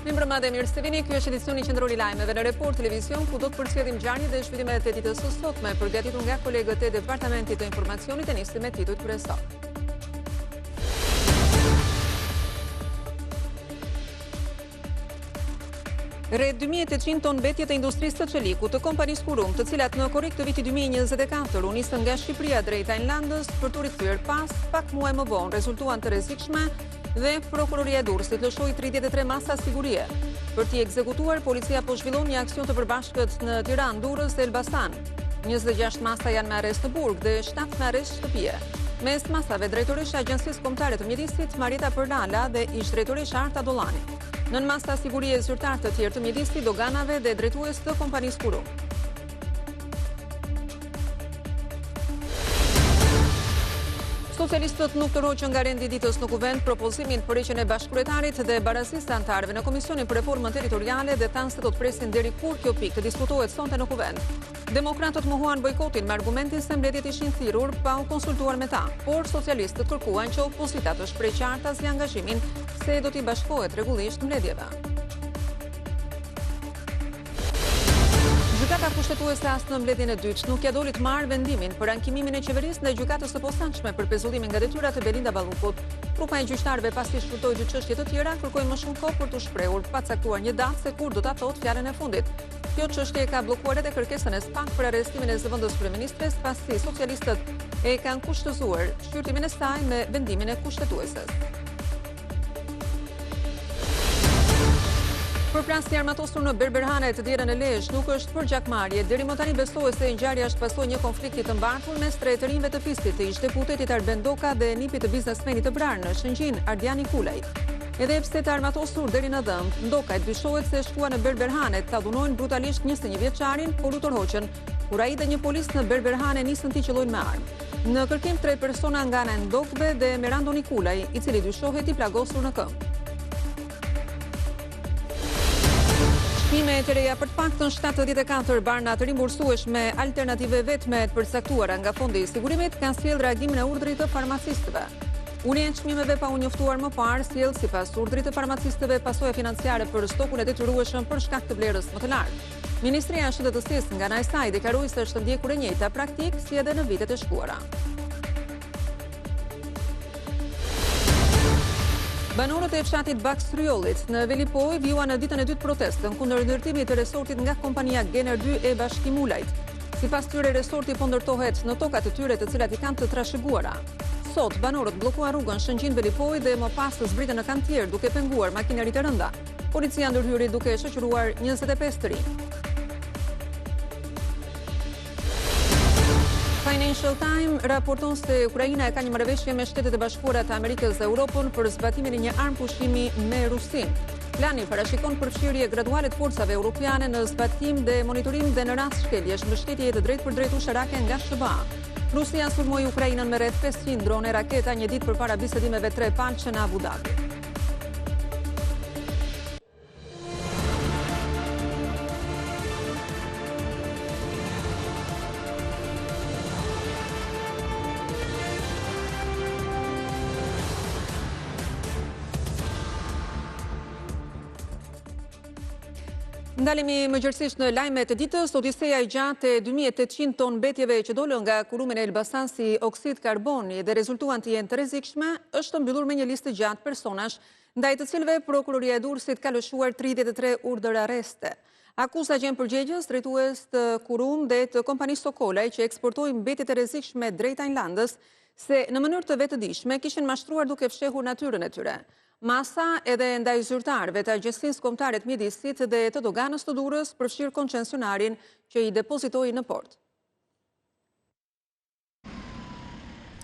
Mirëmbrëma dhe mirë se vini, ky është edicioni qendror i lajmeve në Report Televizion, ku do të përcjellim ngjarjet dhe zhvillimet e ditës së sotme, përgatitur nga kolegët e Departamentit të Informacionit e nisim me titujt kryesor. Rreth 2800 ton mbetje të industrisë së çelikut të kompanisë Kurum, të cilat në korrik të vitit 2024 u nisën nga Shqipëria drejt Tajlandës për të rikthyer pas pak muaj më vonë, rezultuan të rrezikshme dhe prokuroria e Durrësit lëshoi 33 masa sigurie. Për t'i ekzekutuar, policia po zhvillon një aksion të përbashkët në Tiranë, Durrës dhe Elbasan. 26 masa janë me arrest në burg dhe 7 me arrest shtëpie. Mes masave drejtoresha e Agjencisë Kombëtare të Mjedisit Marita Përlala dhe ish drejtoresha Arta Dollani. Nën masa sigurie zyrtar të tjerë të mjedisit, doganave dhe drejtues të kompanisë Kurum. Socialistët nuk të roqën nga rendi ditës në kuvend propozimin për heqjen e bashkëkryetarit dhe barazisë të anëtarëve në Komisionin për Reformën Territoriale dhe thanë se do të presin deri kur kjo pikë të diskutohet sonte në kuvend. Demokratët mohuan bojkotin me argumentin se mbledhjet ishin thirrur pa u konsultuar me ta, por socialistët kërkuan që opozita të shprehë qarta si angazhimin se do t'i bashkohet rregullisht mbledhjeve. Gjykata kushtetuese as në mbledhjen e dytë nuk ja doli të marrë vendimin për ankimimin e qeverisë ndaj gjykatës së posaçme për pezullimin nga detyrat e Belinda Ballukut. Grupa e gjyqtarëve pasi shfrytoi dy çështje të tjera, kërkoi më shumë kohë për të shprehur pa caktuar një datë se kur do ta thotë fjalën e fundit. Kjo çështje ka bllokuar edhe kërkesën e SPAK për arrestimin e zëvendës kryeministres pasi socialistët e kanë kushtëzuar shqyrtimin e saj me vendimin e kushtetueses. Përplasja armatosur në Berberhane të Djerën e Lezhë nuk është për gjakmarrje. Deri më tani besohet se ngjarja është pasojë një konflikti të mbartur mes tre të rinjve të fistit, të ish-deputetit Arben Doka dhe nipit të biznesmenit të vrarë në Shëngjin, Ardiani Kulej. Edhe pse të armatosur deri në dhëmb, Ndokaj dyshohet se shkua në Berberhane ta dhunojnë brutalisht 21 vjeçarin, por u tërhoqën, kur ai dhe një polis në Berberhane nisën t'i qellojnë me armë. Në kërkim 3 persona nga ana e Ndokëve dhe Merandoni Kulej, i cili dyshohet i plagosur në këmbë. Shpime të reja për të paktën 74 barna të rimbursueshme alternative vetme të përcaktuara nga Fondi i Sigurimit kanë sjellë reagimin e urdhrit të farmacistëve. Unia e çmimeve pa u njoftuar më parë sjell sipas urdhrit të farmacistëve pasojë financiare për stokun e detyrueshëm për shkak të vlerës më të lartë. Ministria e Shëndetësisë nga ana e saj deklaroi se është ndjekur e njëjta praktikë si edhe në vitet e shkuara. Banorët e fshatit Bakstriollit në Velipoj vjuan në ditën e dytë protestën kundër ndërtimit të resortit nga kompania Gener 2 e Bashkim Ulajt. Sipas tyre, resorti po ndërtohet në tokat e tyre të cilat i kanë të trashëguara. Sot banorët bllokuan rrugën Shëngjin Velipoj dhe më pas të zbritën në kantier duke penguar makineri të rënda. Policia ndërhyri duke shoqëruar 25 të rinj. Financial Times raporton se Ukraina e ka një marrëveshje me Shtetet e Bashkuara të Amerikës dhe Europën për zbatimin e një armë pushimi me Rusin. Plani parashikon përfshirje graduale të forcave europiane në zbatim dhe monitorim dhe në rast shkeljesh mbështetje të drejtë për drejt ushtarake nga SBA. Rusia sulmoi Ukrainën me rreth 500 drone raketa një ditë përpara bisedimeve 3 palqe në Abu Dhabi. Ndalemi mëngjesisht në lajmet e ditës. Odiseja e gjatë e 2800 ton mbetjeve që dolën nga kurumin e Elbasan si oksid karboni dhe rezultuan të jenë të rrezikshme, është mbyllur me një listë gjatë personash, ndaj të cilëve prokuroria e Durrësit ka lëshuar 33 urdhër arreste. Akuza gjen përgjegjës drejtues të Kurum dhe të kompanisë Sokolaj që eksportojnë mbetjet e rrezikshme drejt Tajlandës se në mënyrë të vetëdijshme kishin mashtruar duke fshehur natyrën e tyre. Masa edhe ndaj zyrtarëve të Agjencisë Kombëtare të Mjedisit dhe të doganës të Durrës përfshir koncesionarin që i depozitoi në port.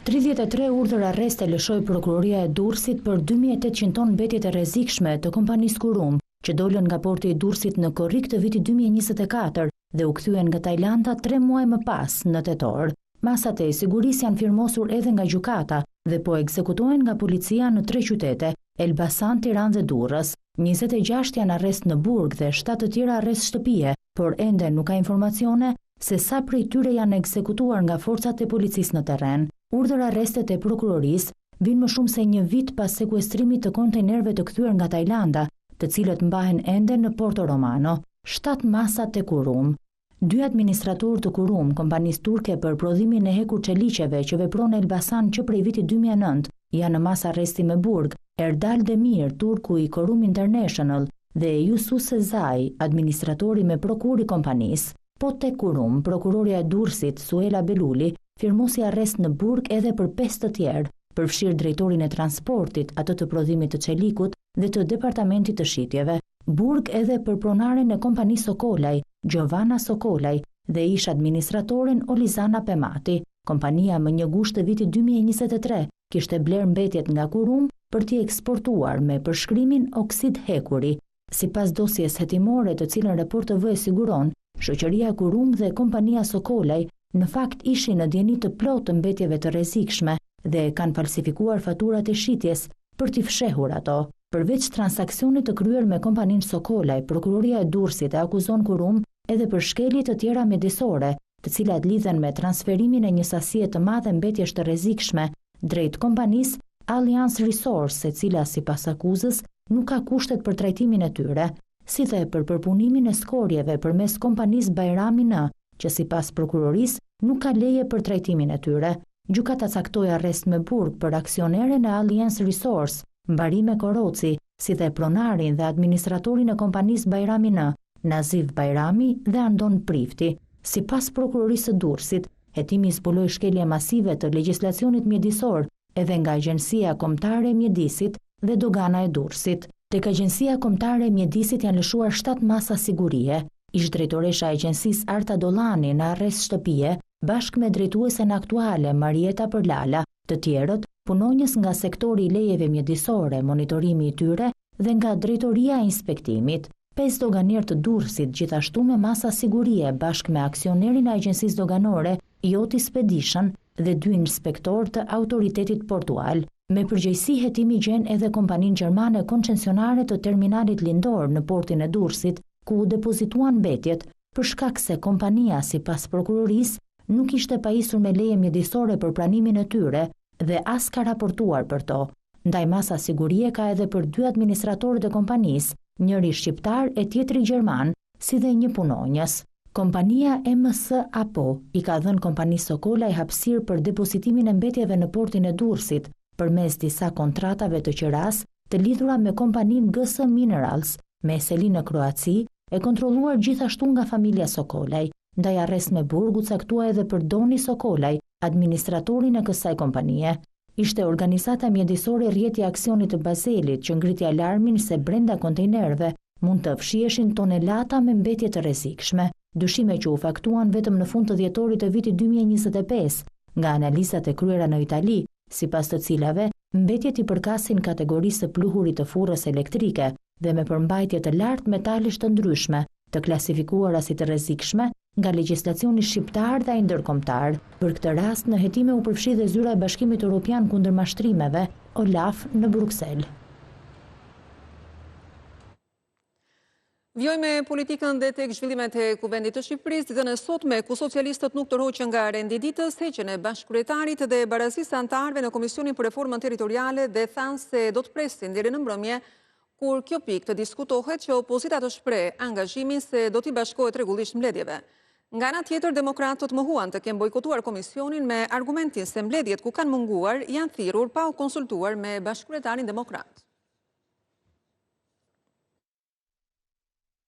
33 urdhër arreste lëshoi prokuroria e Durrësit për 2800 ton mbetjet e rrezikshme të kompanisë Kurum, që dolën nga porti i Durrësit në korrik të vitit 2024 dhe u kthyen nga Tajlanda 3 muaj më pas, në tetor. Masat e sigurisë janë firmosur edhe nga gjykata dhe po ekzekutohen nga policia në 3 qytete, Elbasan, Tiranë dhe Durrës. 26 janë arrest në burg dhe 7 të tjera arrest shtëpie, por ende nuk ka informacione se sa prej tyre janë ekzekutuar nga forcat e policisë në terren. Urdhër arrestet e prokurorisë vinë më shumë se një vit pas sekuestrimit të kontejnerëve të kthyer nga Tajlanda, të cilët mbahen ende në Porto Romano, 7 masa të Kurum. 2 administratorë të Kurum, kompanisë turke për prodhimin e hekur çeliçeve që vepron në Elbasan që prej vitit 2009, janë në mas arresti me burg. Erdal Demir, turku i Kurum International, dhe Yusuf Sezai, administratori me prokurori kompanisë. Po te Kurum, prokuroria e Durrësit, Suela Beluli, firmosi arrest në burg edhe për 5 të tjerë, përfshirë drejtorin e transportit, atë të prodhimit të çelikut dhe të departamentit të shitjeve. Burg edhe për pronaren e kompanisë Sokolaj, Giovanna Sokolaj, dhe ish administratoren Olizana Pemati. Kompania më 1 gusht të vitit 2023 kishte bler mbetjet nga Kurum për t'i eksportuar me përshkrimin oksid hekuri. Sipas dosjes hetimore të cilën Report TV e siguron, shoqëria Kurum dhe kompania Sokolaj në fakt ishin në dieni të plotë të mbetjeve të rrezikshme dhe kanë falsifikuar faturat e shitjes për t'i fshehur ato. Përveç transaksionit të kryer me kompaninë Sokolaj, prokuroria e Durrësit e akuzon Kurum edhe për shkelje të tjera mjedisore, të cilat lidhen me transferimin e një sasie të madhe mbetjesh të rrezikshme drejt kompanisë Alliance Resource, e cila sipas akuzës nuk ka kushtet për trajtimin e tyre, si dhe për përpunimin e skorjeve përmes kompanisë Bajrami N, që sipas prokurorisë nuk ka leje për trajtimin e tyre. Gjykata caktoi arrest me burg për aksioneren e Alliance Resource, Mbarime Koroci, si dhe pronarin dhe administratorin e kompanisë Bajrami N, Naziv Bajrami dhe Andon Prifti. Sipas prokurorisë së Durrësit, hetimi zbuloi shkelje masive të legjislacionit mjedisor edhe nga Agjencia Kombëtare e Mjedisit dhe Dogana e Durrësit. Tek Agjencia Kombëtare e Mjedisit janë lëshuar 7 masa sigurie. Ish drejtoresha e agjencisë Arta Dollani në arrest shtëpie, bashkë me drejtuesen aktuale Marieta Përlala. Të tjerët, punonjës nga sektori i lejeve mjedisore, monitorimi i tyre dhe nga drejtoria e inspektimit. 5 doganier të Durrësit gjithashtu me masa sigurie bashkë me aksionerin e agjencisë doganore Joti Spedition dhe 2 inspektor të autoritetit portual. Me përgjegjësi hetimi gjen edhe kompaninë gjermane koncesionare të terminalit lindor në portin e Durrësit, ku depozituan mbetjet, për shkak se kompania sipas prokurorisë nuk ishte pajisur me leje mjedisore për pranimin e tyre dhe as ka raportuar për to. Ndaj masa sigurie ka edhe për 2 administratorët e kompanisë, njëri shqiptar e tjetri gjerman, si dhe një punonjës. Kompania MS Apo i ka dhënë kompanisë Sokolaj hapësirë për depozitimin e mbetjeve në portin e Durrësit përmes disa kontratave të qeras të lidhura me kompaninë GS Minerals, me seli në Kroaci, e kontrolluar gjithashtu nga familja Sokolaj. Ndaj arrest me burg u caktua edhe për Doni Sokolaj, administratorin e kësaj kompanie. Ishte organizata mjedisore Rrjeti Aksionit të Bazelit që ngriti alarmin se brenda kontejnerëve mund të fshiheshin tonelata me mbetje të rrezikshme, dyshime që u faktuan vetëm në fund të dhjetorit të vitit 2025 nga analizat e kryera në Itali, sipas të cilave mbetjet i përkasin kategorisë së pluhurit të furrës elektrike dhe me përmbajtje të lartë metalesh të ndryshme, të klasifikuara si të rrezikshme nga legjislacioni shqiptar dhe ai ndërkombëtar. Për këtë rast në hetime u përfshi dhe zyra e Bashkimit Evropian kundër mashtrimeve, OLAF, në Bruksel. Vjojmë politikën dhe tek zhvillimet e Kuvendit të Shqipërisë, ditën e sotme ku socialistët nuk tërhoqën nga rendititës heqjen e bashkëkryetarit dhe barazisë antarëve në Komisionin për Reformën Territoriale dhe thanë se do të presin deri në mbrëmje kur kjo pikë të diskutohet që opozita të shpreh angazhimin se do t'i bashkohet rregullisht mbledhjeve. Nga ana tjetër, demokratët mohuan të kenë bojkotuar komisionin me argumentin se mbledhjet ku kanë munguar janë thirrur pa u konsultuar me bashkëkryetarin demokrat.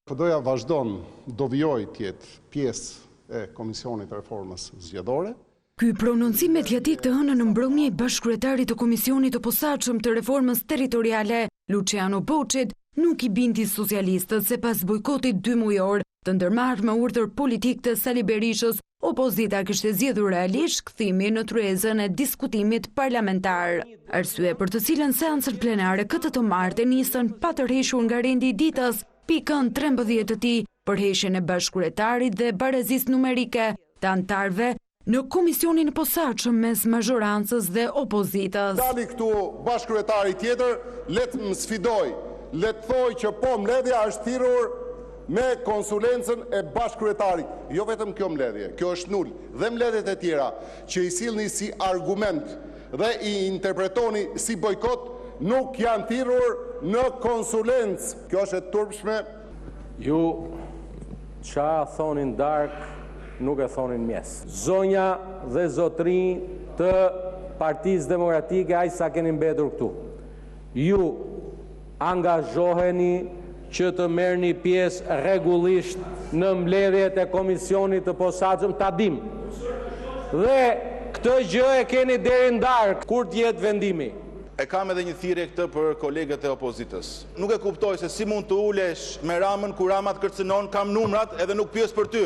PD-ja vazhdon, do vijoj të jetë pjesë e Komisionit të Reformës Zgjedhore. Ky prononcim mediatik të hënën në mbrëmje i bashkëkryetarit të Komisionit të Posaçëm të Reformës Territoriale, Luciano Boçit, nuk i bindi socialistët se pas bojkotit 2 mujor të ndërmarrë me urdhër politik të Sali Berishës, opozita kishte zgjedhur realisht kthimin në tryezën e diskutimit parlamentar. Arsye për të cilën seancën plenare këtë të martë nisën pa tërhequr nga rendi i ditës pikën 13 të tij për heqjen e bashkëkryetarit dhe barazisë numerike të antarëve në Komisionin e Posaçëm mes mazhorancës dhe opozitës. Dali këtu bashkëkryetari tjetër, le të më sfidoj, le të thoj që po mbledhja është thirrur me konsulencën e bashkëkryetarit. Jo vetëm kjo mbledhje, kjo është nul, dhe mbledhjet e tjera që i sillni si argument dhe i interpretoni si bojkot nuk janë thirrur në konsulencë. Kjo është e turpshme. Ju qa thonin dark, nuk e thonin mjes. Zonja dhe zotrin të Partisë Demokratike, aq sa keni mbetur këtu. Ju angazhoheni që të merrni pjesë rregullisht në mbledhjet e komisionit të posaçëm, ta dim. Dhe këtë gjë e keni deri ndark kur të jetë vendimi. E kam edhe një thirrje këtë për kolegët e opozitës. Nuk e kuptoj se si mund të ulesh me Ramën kur Rama të kërcënon, kam numrat edhe nuk pyes për ty.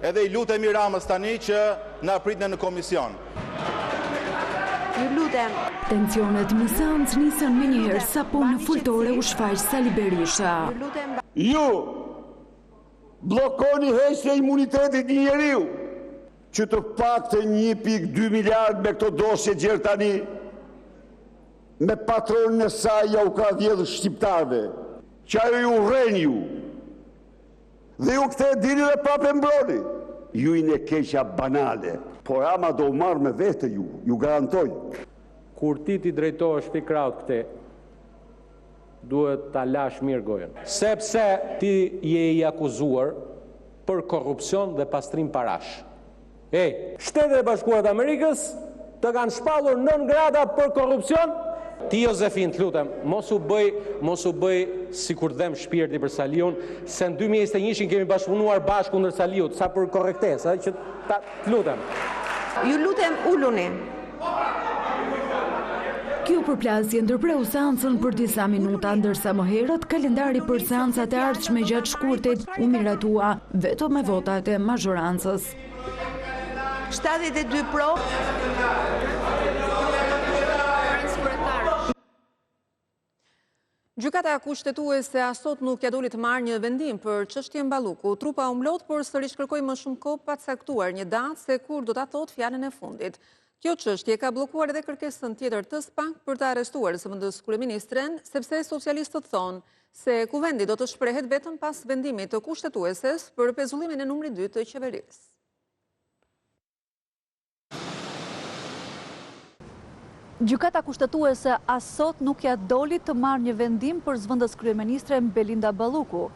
Edhe i lutemi Ramës tani që na pritne në komision. Ju lutem. Tensionet në seancë nisën më njëherë sapo në fultore u shfaq Sali Berisha. Ju bllokoni heqjen e imunitetit një njeriu që të paktën 1.2 miliard me këto dosje gjerë tani me patronin e saj ja u ka dhjedhur shqiptarëve, që ajo ju urren ju. Dhe ju këtë e dini dhe prapë e mbroni. Ju i në keqja banale, por ama do u marrë me vete ju garantoj. Kur ti drejtohesh pi kraut këte, duhet ta lash mirë gojën. Sepse ti je i akuzuar për korrupsion dhe pastrim parash. Shtetet e Bashkuara të Amerikës të kanë shpallur 9 grada për korrupsion. Ti Jozefin, të lutem, mos u bëj si kur dhem shpirti për Saliun, se në 2021 kemi bashkëpunuar bashkë kundër Saliut, sa për korrektesë, që të lutem. Ju lutem uluni. Kjo përplasje ndërpreu seancën për disa minuta, ndërsa më herët kalendari për seancat e ardhshme gjatë shkurtit u miratua vetëm me votat e mazhorancës. 72 pro. Gjykata kushtetuese asot nuk ja doli të marrë një vendim për çështjen Balluku. Trupa u mlot, por sërish kërkoi më shumë kohë pa caktuar një datë se kur do ta thotë fjalën e fundit. Kjo çështje ka bllokuar edhe kërkesën tjetër të SPAK për të arrestuar zëvendës kryeministren, sepse socialistët thonë se kuvendi do të shprehet vetëm pas vendimit të kushtetueses për pezullimin e numrit 2 të qeverisë. Gjykata kushtetuese asot nuk ja doli të marrë një vendim për zëvendës kryeministren Belinda Balluku,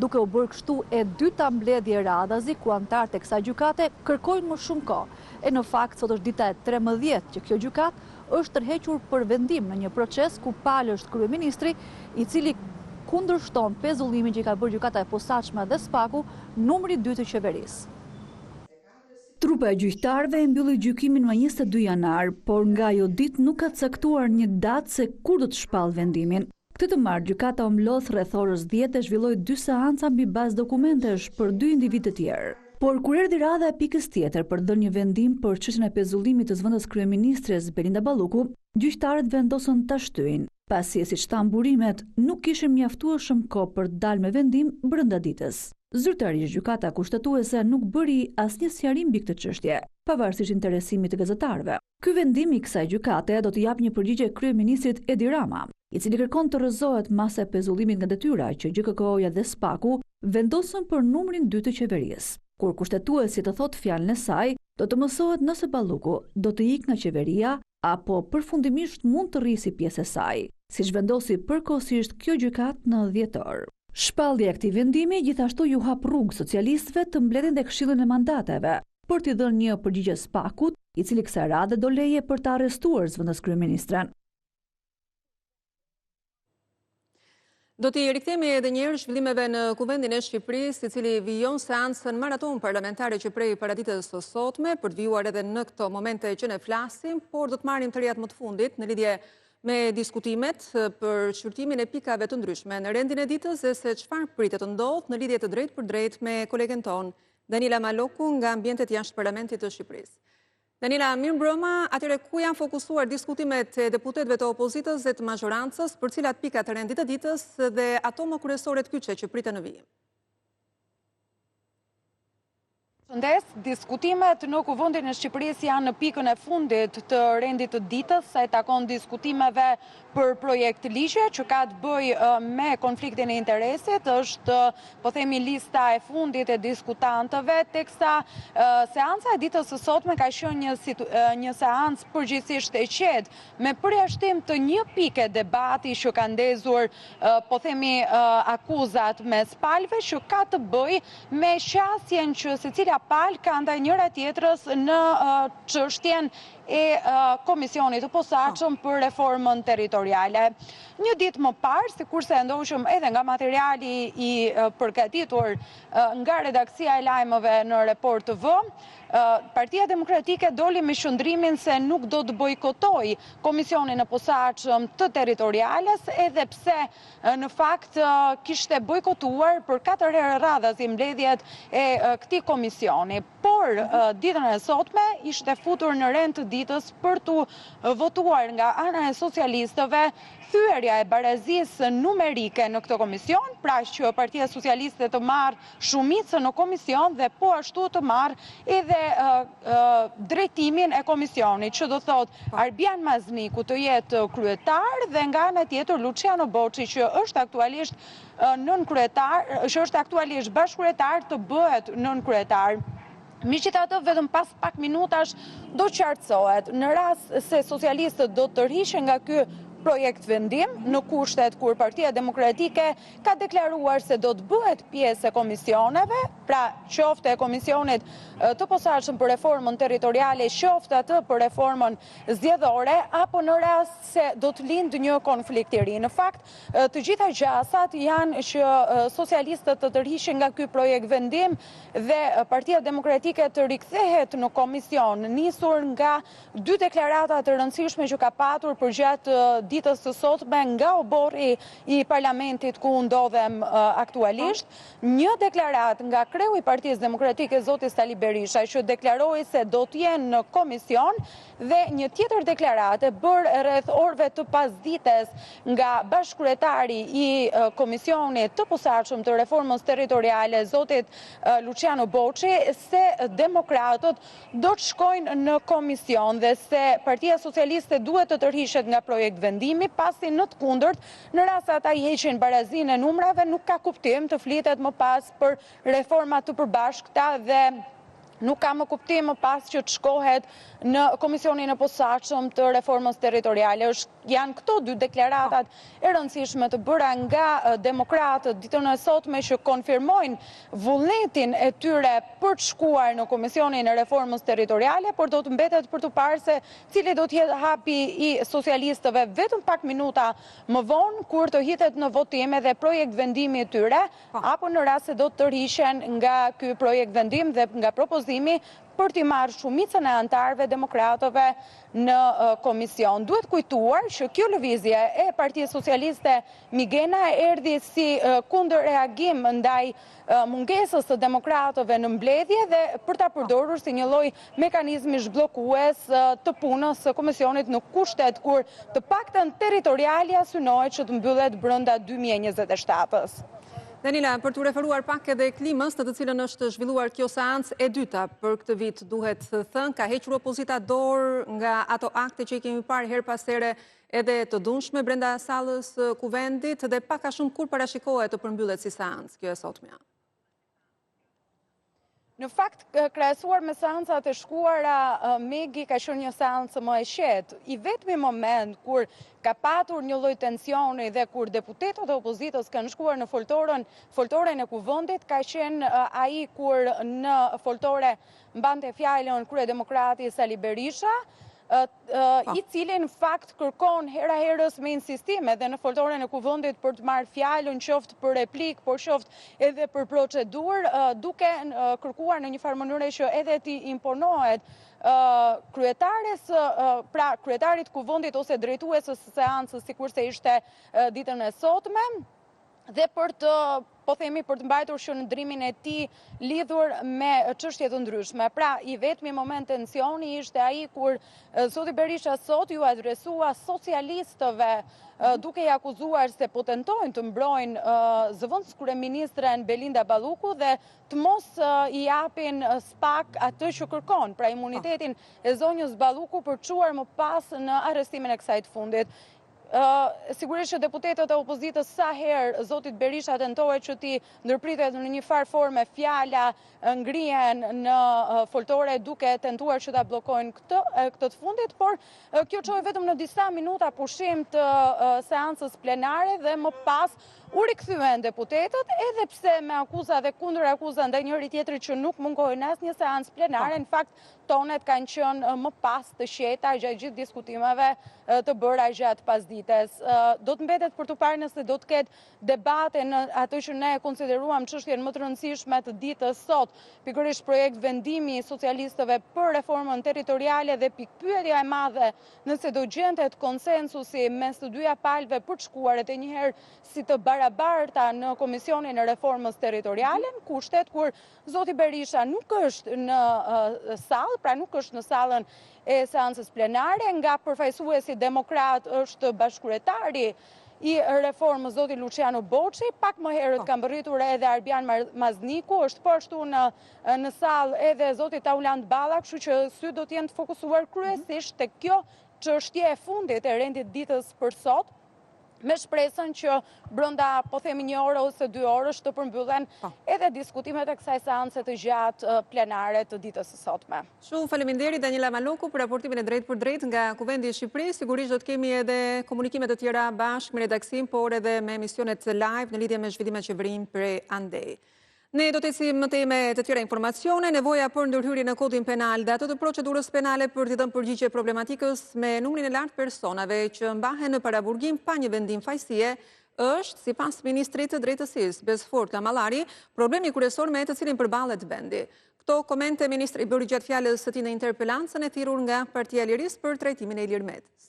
duke u bërë kështu e dyta mbledhje radhazi ku anëtarët e kësaj gjykate kërkojnë më shumë kohë. E në fakt sot është dita e 13 që kjo gjykatë është tërhequr për vendim në një proces ku palë është kryeministri, i cili kundërshton pezullimin që ka bërë gjykata e posaçme dhe SPAK-u, numri 2 të qeverisë. Trupa e gjyqtarëve e mbylli gjykimin më 22 janar, por nga ajo ditë nuk ka caktuar një datë se kur do të shpallë vendimin. Këtë të martë gjykata u mlodh rreth orës 10 dhe zhvilloi 2 seanca mbi bazë dokumentesh për 2 individë të tjerë. Por kur erdhi radha e pikës tjetër për të dhënë një vendim për çështjen e pezullimit të zëvendës kryeministres Belinda Balluku, gjyqtarët vendosën ta shtyjnë, pasi siç thanë burimet, nuk kishin mjaftueshëm kohë për të dalë me vendim brenda ditës. Zyrtarisht gjykata kushtetuese nuk bëri asnjë sqarim mbi këtë çështje, pavarësisht interesimit të gazetarëve. Ky vendim i kësaj gjykate do të japë një përgjigje kryeministrit Edi Rama, i cili kërkon të rrëzohet masa e pezullimit nga detyra që GKK-ja dhe SPAK-u vendosën për numrin 2 të qeverisë. Kur kushtetuesi të thotë fjalën e saj, do të mësohet nëse Balluku do të ikë nga qeveria apo përfundimisht mund të rrisi pjesë e saj, siç vendosi përkohësisht kjo gjykatë në dhjetor. Shpallja e këtij vendimi gjithashtu ju hap rrugë socialistëve të mbledhin dhe këshillin e mandateve për t'i dhënë një përgjigje SPAK-ut, i cili kësaj radhe do leje për të arrestuar zëvendës kryeministren. Do t'i rikthehemi edhe një herë zhvillimeve në Kuvendin e Shqipërisë, i cili vijon seancën maraton parlamentare që prej paraditës së sotme, për të vijuar edhe në këto momente që ne flasim, por do të marrim të rjat më të fundit në lidhje me diskutimet për shqyrtimin e pikave të ndryshme në rendin e ditës dhe se çfarë pritet të ndodhë në lidhje të drejtë për drejtë me kolegen ton, Danila Maloku nga ambientet jashtë parlamentit të Shqipërisë. Danila, mirë mbrëma, atyre ku janë fokusuar diskutimet e deputetëve të opozitës dhe të mazhorancës për cilat pika të rendit të ditës dhe ato më kryesore të kyçe që priten në vijim? Shëndes, diskutimet në Kuvendin e Shqipërisë janë në pikën e fundit të rendit të ditës, sa i takon diskutimeve për projekt ligje që ka të bëjë me konfliktin e interesit, është po themi lista e fundit e diskutantëve, teksa seanca e ditës së sotme ka qenë një seancë përgjithsisht e qetë, me përjashtim të një pike debati që ka ndezur po themi akuzat mes palëve që ka të bëjë me qasjen që secila palë ka ndaj njëra tjetrës në çështjen e Komisionit të Posaçëm për reformën territoriale. Një ditë më parë, sikurse e ndoqëm edhe nga materiali i përgatitur nga redaksia e lajmeve në Report TV, Partia Demokratike doli me qëndrimin se nuk do të bojkotoj Komisionin e Posaçëm të territoriales, edhe pse në fakt kishte bojkotuar për 4 herë radhës mbledhjet e këtij komisioni. Por ditën e sotme ishte futur në rend të ditës për të votuar nga ana e socialistëve thyerja e barazisë numerike në këtë komision, pra që Partia Socialiste të marrë shumicën në komision dhe po ashtu të marrë edhe drejtimin e komisionit, që do thot Arbian Mazniku të jetë kryetar dhe nga ana tjetër Luciano Boçi që është aktualisht bashkëkryetar të bëhet nënkryetar. Megjithatë, vetëm pas pak minutash do qartësohet në rast se socialistët do të tërhiqen nga ky projekt vendim në kushtet kur Partia Demokratike ka deklaruar se do të bëhet pjesë e komisioneve, pra qoftë e Komisionit të Posaçëm për reformën territoriale, qoftë atë për reformën zgjedhore, apo në rast se do të lindë një konflikt i ri. Në fakt, të gjitha gjasat janë që socialistët të tërhiqen nga ky projekt vendim dhe Partia Demokratike të rikthehet në komision, nisur nga 2 deklarata të rëndësishme që ka patur përgjatë ditës së sotme nga oborri i parlamentit ku ndodhem aktualisht, një deklarat nga kreu i Partisë Demokratike zoti Sali Berisha që deklaroi se do të jenë në komision dhe një tjetër deklarat e bërë rreth orëve të pasdites nga bashkëkryetari i Komisionit të Posaçëm të reformës territoriale zotit Luciano Boçi se demokratët do të shkojnë në komision dhe se Partia Socialiste duhet të tërhiqet nga projekt vendimi, pasi në të kundërt, në rast se ata i heqin barazinë e numrave, nuk ka kuptim të flitet më pas për reforma të përbashkëta dhe nuk ka më kuptim më pas që të shkohet në Komisionin e Posaçëm të reformës territoriale. Janë këto 2 deklaratat e rëndësishme të bëra nga demokratët ditën e sotme që konfirmojnë vullnetin e tyre për të shkuar në Komisionin e reformës territoriale, por do të mbetet për të parë se cili do të jetë hapi i socialistëve vetëm pak minuta më vonë kur të hitet në votim edhe projekt vendimi i tyre, apo në rast se do të tërhiqen nga ky projekt vendim dhe nga propozimi për t'i marrë shumicën e antarëve demokratëve në komision. Duhet kujtuar që kjo lëvizje e Partisë Socialiste Migena erdhi si kundër reagim ndaj mungesës të demokratëve në mbledhje dhe për ta përdorur si një lloj mekanizmi zhbllokues të punës së komisionit në kushtet kur të paktën territorialja synohet që të mbyllet brenda 2027-s. Danila, për të referuar pak edhe klimës në të cilën është zhvilluar kjo seancë e dyta për këtë vit, duhet thënë, ka hequr opozita dorë nga ato akte që i kemi parë her pas here edhe të dhunshme brenda sallës kuvendit dhe pak a shumë kur parashikohet të përmbyllet si seancë kjo e sotmja. Në fakt, krahasuar me seancat e shkuara, Megi ka qenë një seancë më e qetë. I vetmi moment kur ka patur një lloj tensioni dhe kur deputetët e opozitës kanë shkuar në foltoren e kuvendit, ka qenë ai kur në foltore mbante fjalën kryedemokrati Sali Berisha, i cili në fakt kërkon hera herës me insistime dhe në foltoren e kuvendit për të marrë fjalën qoftë për replik, por qoftë edhe për procedurë, duke kërkuar në një farë mënyrë që edhe t'i imponohet kryetarit kuvendit ose drejtuesës së seancës sikurse ishte ditën e sotme, dhe për të mbajtur shëndrimin e tij lidhur me çështje të ndryshme. Pra, i vetmi moment tensioni ishte ai kur zoti Berisha sot ju adresua socialistëve duke i akuzuar se po tentojnë të mbrojnë zëvendës kryeministren Belinda Balluku dhe të mos i japin SPAK atë që kërkon, pra imunitetin e zonjës Balluku për çuar më pas në arrestimin e kësaj të fundit. Sigurisht që deputetët e opozitës sa herë zotit Berisha tentohet që ti ndërpritet në një farë forme fjala ngrihen në foltore duke tentuar që ta bllokojnë këtë të fundit, por kjo çoi vetëm në disa minuta pushim të seancës plenare dhe më pas u rikthyen deputetët, edhe pse me akuza dhe kundër akuza ndaj njëri tjetrit që nuk mungohen asnjë seancë plenare, në fakt tonet kanë qenë më pas të qeta gjatë gjithë diskutimeve të bëra gjatë pasdites. Do të mbetet për të parë nëse do të ketë debate në atë që ne konsideruam çështjen më të rëndësishme të ditës sot, pikërisht projekt vendimi i socialistëve për reformën territoriale dhe pikpyetja e madhe nëse do gjendet konsensusi mes të dyja palëve për të shkuar edhe një herë si të barabarta në Komisionin e Reformës Territoriale, në kushtet kur zoti Berisha nuk është në sallë, pra nuk është në sallën e seancës plenare, nga përfaqësuesi demokrat është bashkëkryetari i reformës zoti Luciano Boçi, pak më herët ka mbërritur edhe Arbian Mazniku, është po ashtu në sallë edhe zoti Tauland Balla, kështu që sy do të jenë të fokusuar kryesisht tek kjo çështje e fundit e rendit ditës për sot, me shpresën që brenda po themi 1 orë ose 2 orësh të përmbyllen edhe diskutimet e kësaj seance të gjatë plenare të ditës së sotme. Shumë faleminderit Daniela Maloku për raportimin e drejtë për drejtë nga Kuvendi i Shqipërisë. Sigurisht do të kemi edhe komunikime të tjera bashkë me redaksin, por edhe me emisionet live në lidhje me zhvillimet që vijnë prej andej. Ne do të ecim më teme të tjera informacione, nevoja për ndërhyrje në kodin penal dhe ato të procedurës penale për të dhënë përgjigje problematikës me numrin e lartë personave që mbahen në paraburgim pa një vendim fajësie është, sipas ministrit të drejtësisë Besfort Kamallari, problemi kryesor me të cilin përballet vendi. Këto komente ministri bëri gjatë fjalës së tij në interpelancën e thirrur nga Partia e Lirisë për trajtimin e Ilir Metës.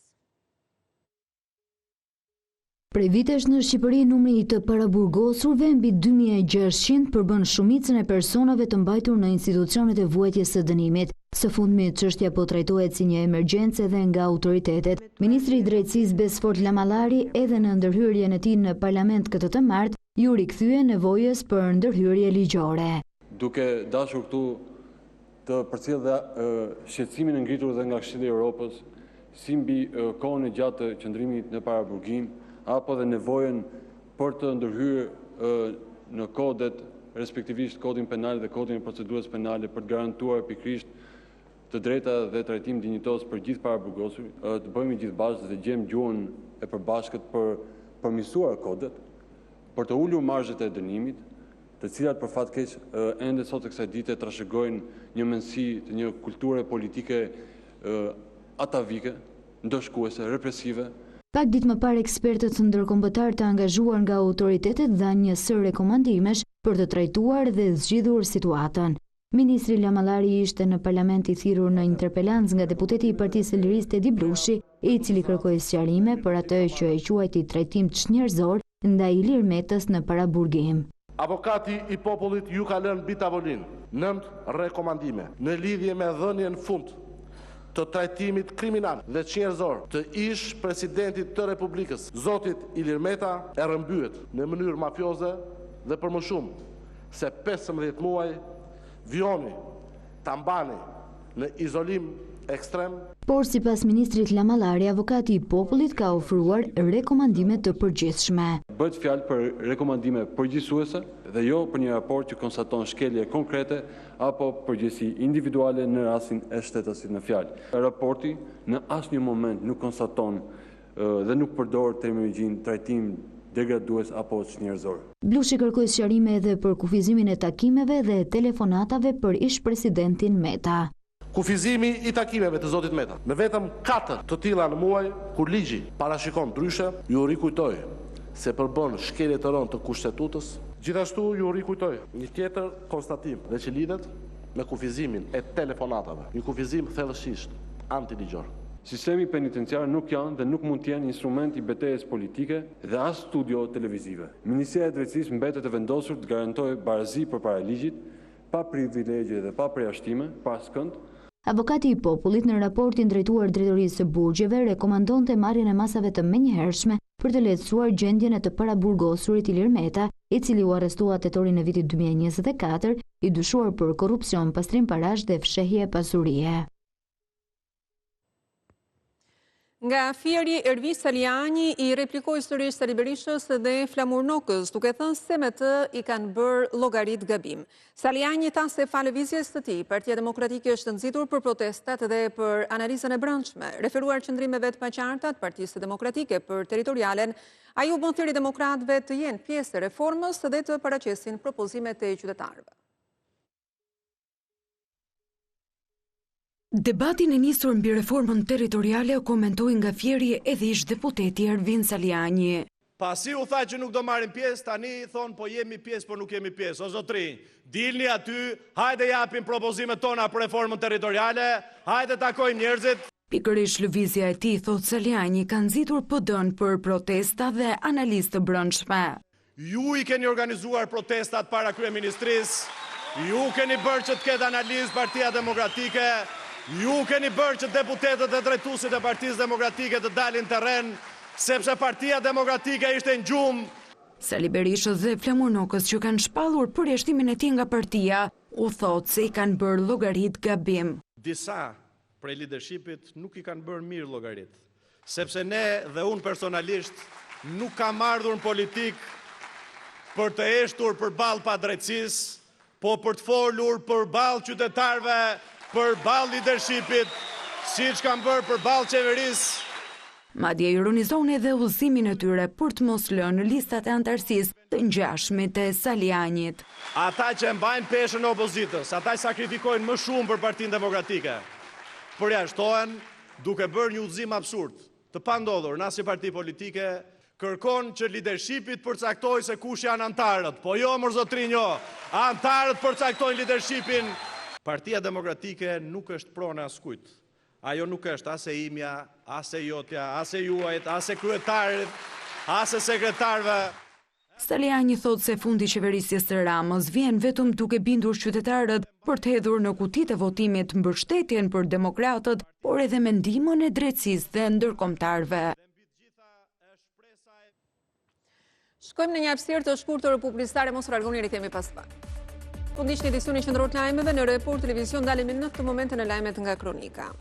Prej vitesh në Shqipëri numri i të paraburgosurve mbi 2600 përbën shumicën e personave të mbajtur në institucionet e vuajtjes së dënimit. Së fundmi çështja po trajtohet si një emergjencë edhe nga autoritetet. Ministri i Drejtësisë Besfort Kamallari edhe në ndërhyrjen e tij në parlament këtë të martë ju rikthye nevojës për ndërhyrje ligjore. Duke dashur këtu të përcjell dhe shqetësimin e ngritur dhe nga Këshilli i Evropës, si mbi kohën e gjatë të qëndrimit në paraburgim, apo dhe nevojën për të ndërhyrë në kodet, respektivisht kodin penal dhe kodin e procedurës penale për të garantuar pikërisht të drejta dhe trajtim dinjitos për gjithë paraburgosurit, të bëhemi gjithë bashkë dhe gjejmë gjuhën e përbashkët për përmirësuar kodet, për të ulur marzhet e dënimit, të cilat për fat keq ende sot e kësaj dite trashëgojnë një mendësi të një kulture politike atavike, ndëshkuese, represive. Pak ditë më parë ekspertët ndërkombëtar të angazhuar nga autoritetet dhanë një sër rekomandimesh për të trajtuar dhe zgjidhur situatën. Ministri Kamallari ishte në parlament i thirrur në interpelancë nga deputeti i Partisë së Lirisë Tedi Blushi, i cili kërkoi sqarime për atë që e quajti trajtim çnjerëzor ndaj Ilir Metës në paraburgim. Avokati i popullit ju ka lënë mbi tavolinë 9 rekomandime në lidhje me dhënien fund të trajtimit kriminal dhe çnjerëzor të ish presidentit të Republikës, zotit Ilir Meta, e rrëmbyet në mënyrë mafioze dhe për më shumë se 15 muaj vjoni ta mbani në izolim ekstrem. Por sipas ministrit Kamallari, avokati i popullit ka ofruar rekomandime të përgjithshme. Bëhet fjalë për rekomandime përgjithësuese dhe jo për një raport që konstaton shkelje konkrete apo përgjegjësi individuale në rastin e shtetësit në fjalë. Raporti në asnjë moment nuk konstaton dhe nuk përdor terminologjinë trajtim degradues apo çnjerëzor. Blushi kërkoi sqarime edhe për kufizimin e takimeve dhe telefonatave për ish-presidentin Meta. Kufizimi i takimeve të zotit Meta në vetëm 4 të tilla në muaj, kur ligji parashikon ndryshe, ju rikujtoj se përbën shkelje të rënd të kushtetutës. Gjithashtu ju rikujtoj një tjetër konstatim dhe që lidhet me kufizimin e telefonatave, një kufizim thellësisht antiligjor. Sistemi penitenciar nuk janë dhe nuk mund të jenë instrument i betejës politike dhe as studio televizive. Ministria e Drejtësisë mbetet e vendosur të garantojë barazi përpara ligjit, pa privilegje dhe pa përjashtime, pa askënd. Avokati i popullit në raportin drejtuar Drejtorisë së Burgjeve rekomandonte marrjen e masave të menjëhershme për të lehtësuar gjendjen e të paraburgosurit Ilir Meta, i cili u arrestua tetorin e vitit 2024, i dyshuar për korrupsion, pastrim parash dhe fshehje pasurie. Nga Fieri, Ervis Saliani i replikoi sërish Sali Berishës dhe Flamur Nokës, duke thënë se me të i kanë bërë llogarit gabim. Saliani tha se fa lëvizjes së tij, Partia Demokratike është nxitur për protestat dhe për analizën e brendshme. Referuar qëndrimeve të paqarta të Partisë Demokratike për territorialen, ai u bën thirrje demokratëve të jenë pjesë e reformës dhe të paraqesin propozimet e qytetarëve. Debatin e nisur mbi reformën territoriale u komentoi nga Fieri edhe ish deputeti Ervin Saliani. Pasi u tha që nuk do marrin pjesë, tani thonë po jemi pjesë, po nuk jemi pjesë. O zotrinj, dilni aty, hajde japim propozimet tona për reformën territoriale, hajde takojmë njerëzit. Pikërisht lëvizja e tij, thot Saliani, ka nxitur PD-n për protesta dhe analizë të brendshme. Ju i keni organizuar protestat para kryeministrisë, ju keni bërë që të ketë analizë Partia Demokratike, ju keni bërë që deputetët dhe drejtuesit e Partisë Demokratike të dalin terren, sepse Partia Demokratike ishte në gjumë. Sali Berishës dhe Flamur Nokës, që kanë shpallur përjashtimin e tij nga partia, u thotë se i kanë bërë llogarit gabim. Disa prej leadershipit nuk i kanë bërë mirë llogarit, sepse ne dhe unë personalisht nuk kam ardhur në politik për të eshtur përballë padrejtësisë, po për të folur përballë qytetarëve, përballë leadershipit, siç kanë bërë përballë qeverisë. Madje ironizon edhe udhëzimin e tyre për të mos lënë në listat e antarësisë të ngjashmit të Salianit. Ata që mbajnë peshën e opozitës, ata që sakrifikojnë më shumë për Partinë Demokratike, përjashtohen duke bërë një udhëzim absurd, të pandodhur në asnjë parti politike, kërkon që leadershipit përcaktojë se kush janë antarët. Po jo, mërzotrinjo, antarët përcaktojnë leadershipin. Partia Demokratike nuk është pronë askujt. Ajo nuk është as e imja, as e jotja, as e juajt, as e kryetarit, as e sekretarëve. Saliani thot se fundi qeverisjes së Ramës vjen vetëm duke bindur qytetarët për të hedhur në kutitë e votimit mbështetjen për demokratët, por edhe mendimën e drejtësisë dhe ndërkombëtarëve. Shkojmë në një hapësirë të shkurtër publicitare, mos largoni, rikthehemi pas pak. Po ndiqni edicionin qendror të lajmeve në Report Televizion, dalemi në këtë moment në lajmet nga Kronika.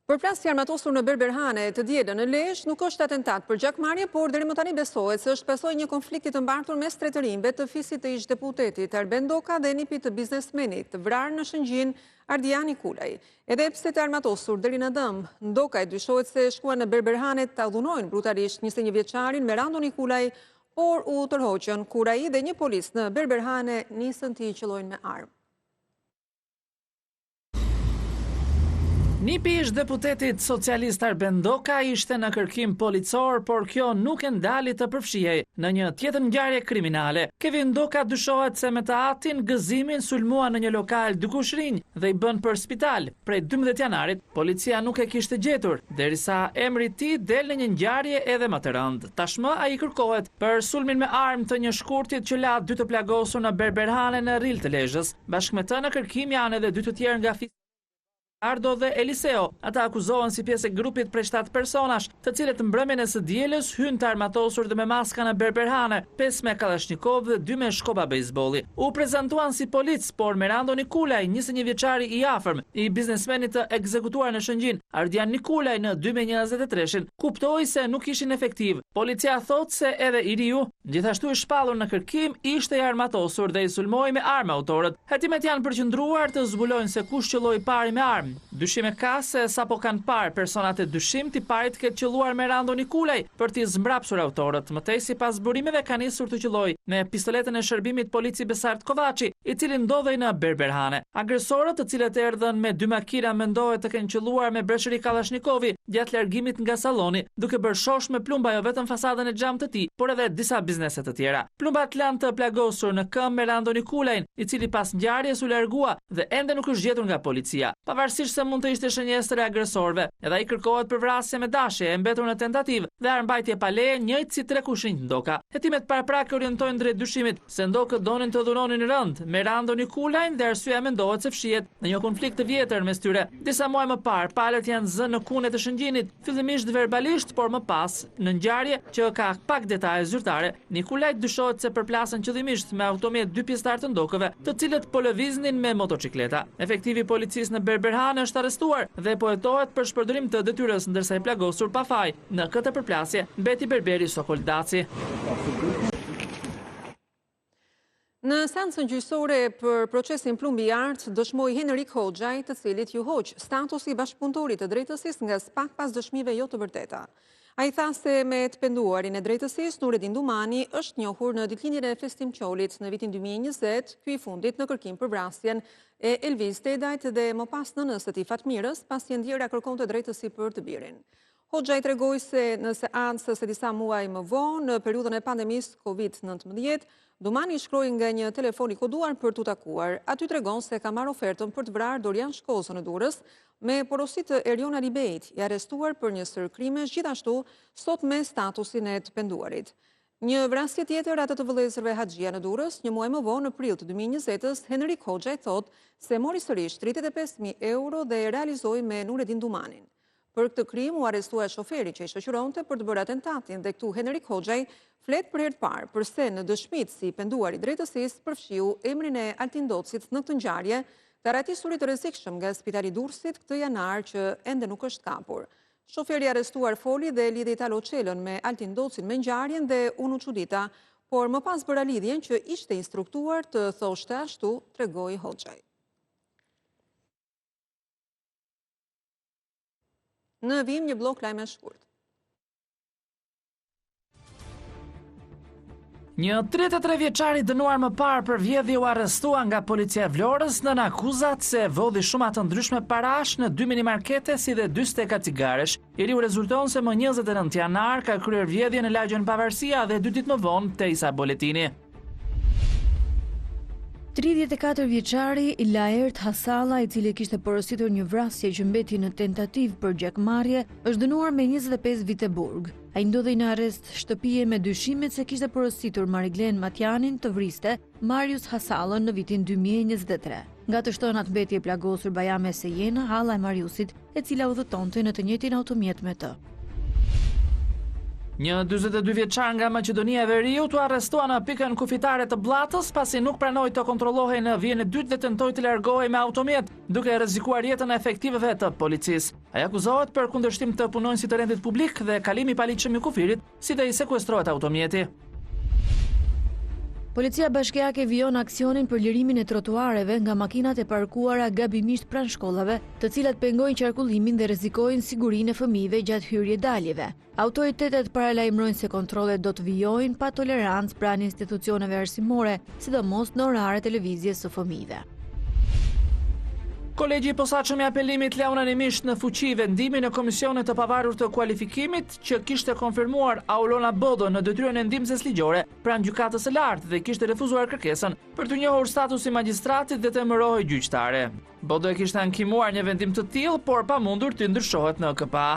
Përplasja armatosur në Berberhane të dielën në Lezhë nuk është atentat për gjakmarrje, por deri më tani besohet se është pasojë një konflikti të mbartur mes tretërinjve të fisit të ish-deputetit Arben Doka dhe nipit të biznesmenit vrarë në Shëngjin Ardiani Kulaj. Edhe pse të armatosur deri në dëm, Dokaj dyshohet se shkuan në Berberhane ta dhunojnë brutalisht 21 vjeçarin Merando Nikulaj, por u tërhoqën kur ai dhe një polis në Berberhane nisën t'i qellojnë me armë. Nipi ish deputetit socialist Arben Doka ishte në kërkim policor, por kjo nuk e ndali të përfshihej në një tjetër ngjarje kriminale. Kevin Doka dyshohet se me të atin gëzimin sulmua në një lokal dikush rinj dhe i bën për spital. Prej 12 janarit, policia nuk e kishte gjetur, derisa emri i tij del në një ngjarje edhe më të rëndë. Tashmë ai kërkohet për sulmin me armë të një shkurtit që la 2 të plagosur në Berberhane në Rill të Lezhës. Bashkë me të në kërkim janë edhe 2 të tjerë nga Ardo dhe Eliseo. Ata akuzohen si pjesë e grupit prej 7 personash, të cilët mbrëmjen e së dielës hynë të armatosur dhe me maska në Berberhane, 5 me Kalashnikov dhe 2 me shkopa bejsbolli. U prezantuan si polic, por Merando Nikulaj, 21 vjeçari i afërm i biznesmenit të ekzekutuar në Shëngjin, Ardian Nikulaj në 2023, kuptoi se nuk ishin efektiv. Policia thot se edhe i riu, gjithashtu i shpallur në kërkim, ishte i armatosur dhe i sulmoi me armë autorët. Hetimet janë përqendruar të zbulojnë se kush qelloi pari me armë. Dyshime ka se sapo kanë parë personat e dyshim të parit këtë qelluar Merando Nikulaj për t'i zmbrapsur autorët. Mëtej sipas burimeve ka nisur të qellojë me pistoletën e shërbimit polici Besart Kovaçi, i cili ndodhej në Berberhane. Agresorët, të cilët erdhën me 2 makina, mendohet të kenë qelluar me breshëri Kallashnikovi gjatë largimit nga salloni, duke bërë shosh me plumba jo vetëm fasadën e xhamit të tij, por edhe disa biznese të tjera. Plumbat lanë të plagosur në këmbë Merando Nikulajin, i cili pas ngjarjes u largua dhe ende nuk është gjetur nga policia. pavarësisht se mund të ishte shënjestër e agresorëve. Edhe ai kërkohet për vrasje me dashje e mbetur në tentativë dhe armbajtje pa leje, njëjtë si 3 kushinj Ndoka. Hetimet paraprak orientojnë drejt dyshimit se Ndokët donin të dhuronin rënd me Randoni Kulajn dhe arsyeja mendohet se fshihet në një konflikt të vjetër mes tyre. Disa muaj më parë, palët janë zënë në kunet e Shëngjinit, fillimisht verbalisht, por më pas në ngjarje që ka pak detaje zyrtare. Nikulaj dyshohet se përplasën qëllimisht me automjet 2 pjesëtar të Ndokëve, të cilët po lëviznin me motocikleta. Efektivi policisë në Berberhan është arrestuar dhe po hetohet për shpërdorim të detyrës ndërsa i plagosur pa faj. Në këtë përplasje mbeti berberi Sokol Daci. Në seancën gjyqësore për procesin plumbi i artë, dëshmoi Henrik Hoxhaj, të cilit ju hoq statusi bashkëpunëtorit të drejtësisë nga pak pas dëshmive jo të vërteta. Ai tha se me të penduarin e drejtësisë, Nurettin Dumani është njohur në ditëlindjen e Festim Qolit në vitin 2020, ky i fundit në kërkim për vrasjen e Elvis Tedajt dhe më pas nënës së tij Fatmirës, pasi e ndjera kërkonte drejtësi për të birin. Hoxhaj tregoi se në seancë se disa muaj më vonë, në periudhën e pandemisë COVID-19, Dumani shkroi nga një telefon i koduar për t'u takuar. Aty tregon se ka marrë ofertën për të vrarë Dorian Shkozën në Durrës me porosi të Erion Alibejt, i arrestuar për një sër krimesh, gjithashtu sot me statusin e të penduarit. Një vrasje tjetër, atë të vëllezërve Haxhia në Durrës, një muaj më vonë në prill të 2020-s, Henrik Hoxhaj thot se mori sërish 35.000 euro dhe e realizoi me Nurettin Dumanin. Për këtë krim u arrestua shoferi që i shoqëronte për të bërë atentatin dhe këtu Henrik Hoxhaj flet për herë të parë përse në dëshmitë si penduar i drejtësisë përfshiu emrin e Altin Docit në këtë ngjarje, të arratisurit të rrezikshëm nga Spitali i Durrësit këtë janar që ende nuk është kapur. Shoferi i arrestuar foli dhe lidhi Italo Çelën me Altin Docin me ngjarjen dhe unë u çudita, por më pas bëra lidhjen që ishte instruktuar të thoshte ashtu, tregoi Hoxhaj. Në vim një blok lajme shkurt. Një 33 vjeçari dënuar më parë për vjedhje u arrestua nga policia e Vlorës nën akuzat se vodhi shumë të ndryshme parash në 2 minimarkete si dhe 2 steka cigaresh. I riu rezulton se më 29 janar ka kryer vjedhje në lagjen Pavarësia dhe 2 ditë më vonë te Isa Boletini. 34 vjeçari Laert Hasalla, i cili kishte porositur një vrasje që mbeti në tentativë për gjakmarrje, është dënuar me 25 vite burg. Ai ndodhej në arrest shtëpie me dyshimet se kishte porositur Mariglen Matjanin të vriste Marius Hasallën në vitin 2023. Nga të shtonat mbeti e plagosur Bajame Sejena, halla e Mariusit, e cila udhëtonte në të njëjtin automjet me të. Një 42 vjeçar nga Maqedonia e Veriut u arrestua në pikën kufitare të Bllatës pasi nuk pranoi të kontrollohej në vijën e dytë dhe tentoi të largohej me automjet, duke rrezikuar jetën e efektivëve të policisë. Ai akuzohet për kundërshtim të punonjësit të rendit publik dhe kalim i paligjshëm i kufirit, si dhe i sekuestrohet automjeti. Policia bashkiake vijon aksionin për lirimin e trotuareve nga makinat e parkuara gabimisht pranë shkollave, të cilat pengojnë qarkullimin dhe rrezikojnë sigurinë e fëmijëve gjatë hyrje-daljeve. Autoritetet paralajmërojnë se kontrollet do të vijojnë pa tolerancë pranë institucioneve arsimore, sidomos në orare të lëvizjes së fëmijëve. Kolegji i posaçëm i apelimit la unanimisht në fuqi vendimin e Komisionit të Pavarur të Kualifikimit që kishte konfirmuar Aulona Bodo në detyrën e ndihmëses ligjore pranë gjykatës së lartë dhe kishte refuzuar kërkesën për të njohur statusin magjistratit dhe të emërohej gjyqtare. Bodo e kishte ankimuar një vendim të tillë, por pamundur të ndryshohet në KPA.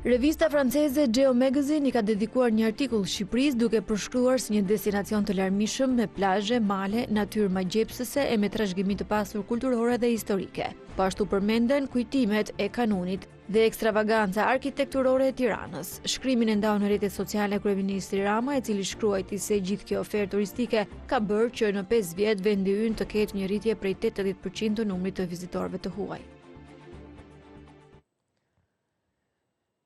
Revista franceze Geo Magazine i ka dedikuar një artikull Shqipërisë duke përshkruar si një destinacion të larmishëm me plazhe, male, natyrë magjepsëse e me trashëgimi të pasur kulturore dhe historike. Po ashtu përmenden kujtimet e kanunit dhe ekstravaganca arkitekturore e Tiranës. Shkrimin e ndau në rrjetet sociale kryeministri Rama, i cili shkruajti se gjithë kjo ofertë turistike ka bërë që në 5 vjet vendi ynë të ketë një rritje prej 80% të numrit të vizitorëve të huaj.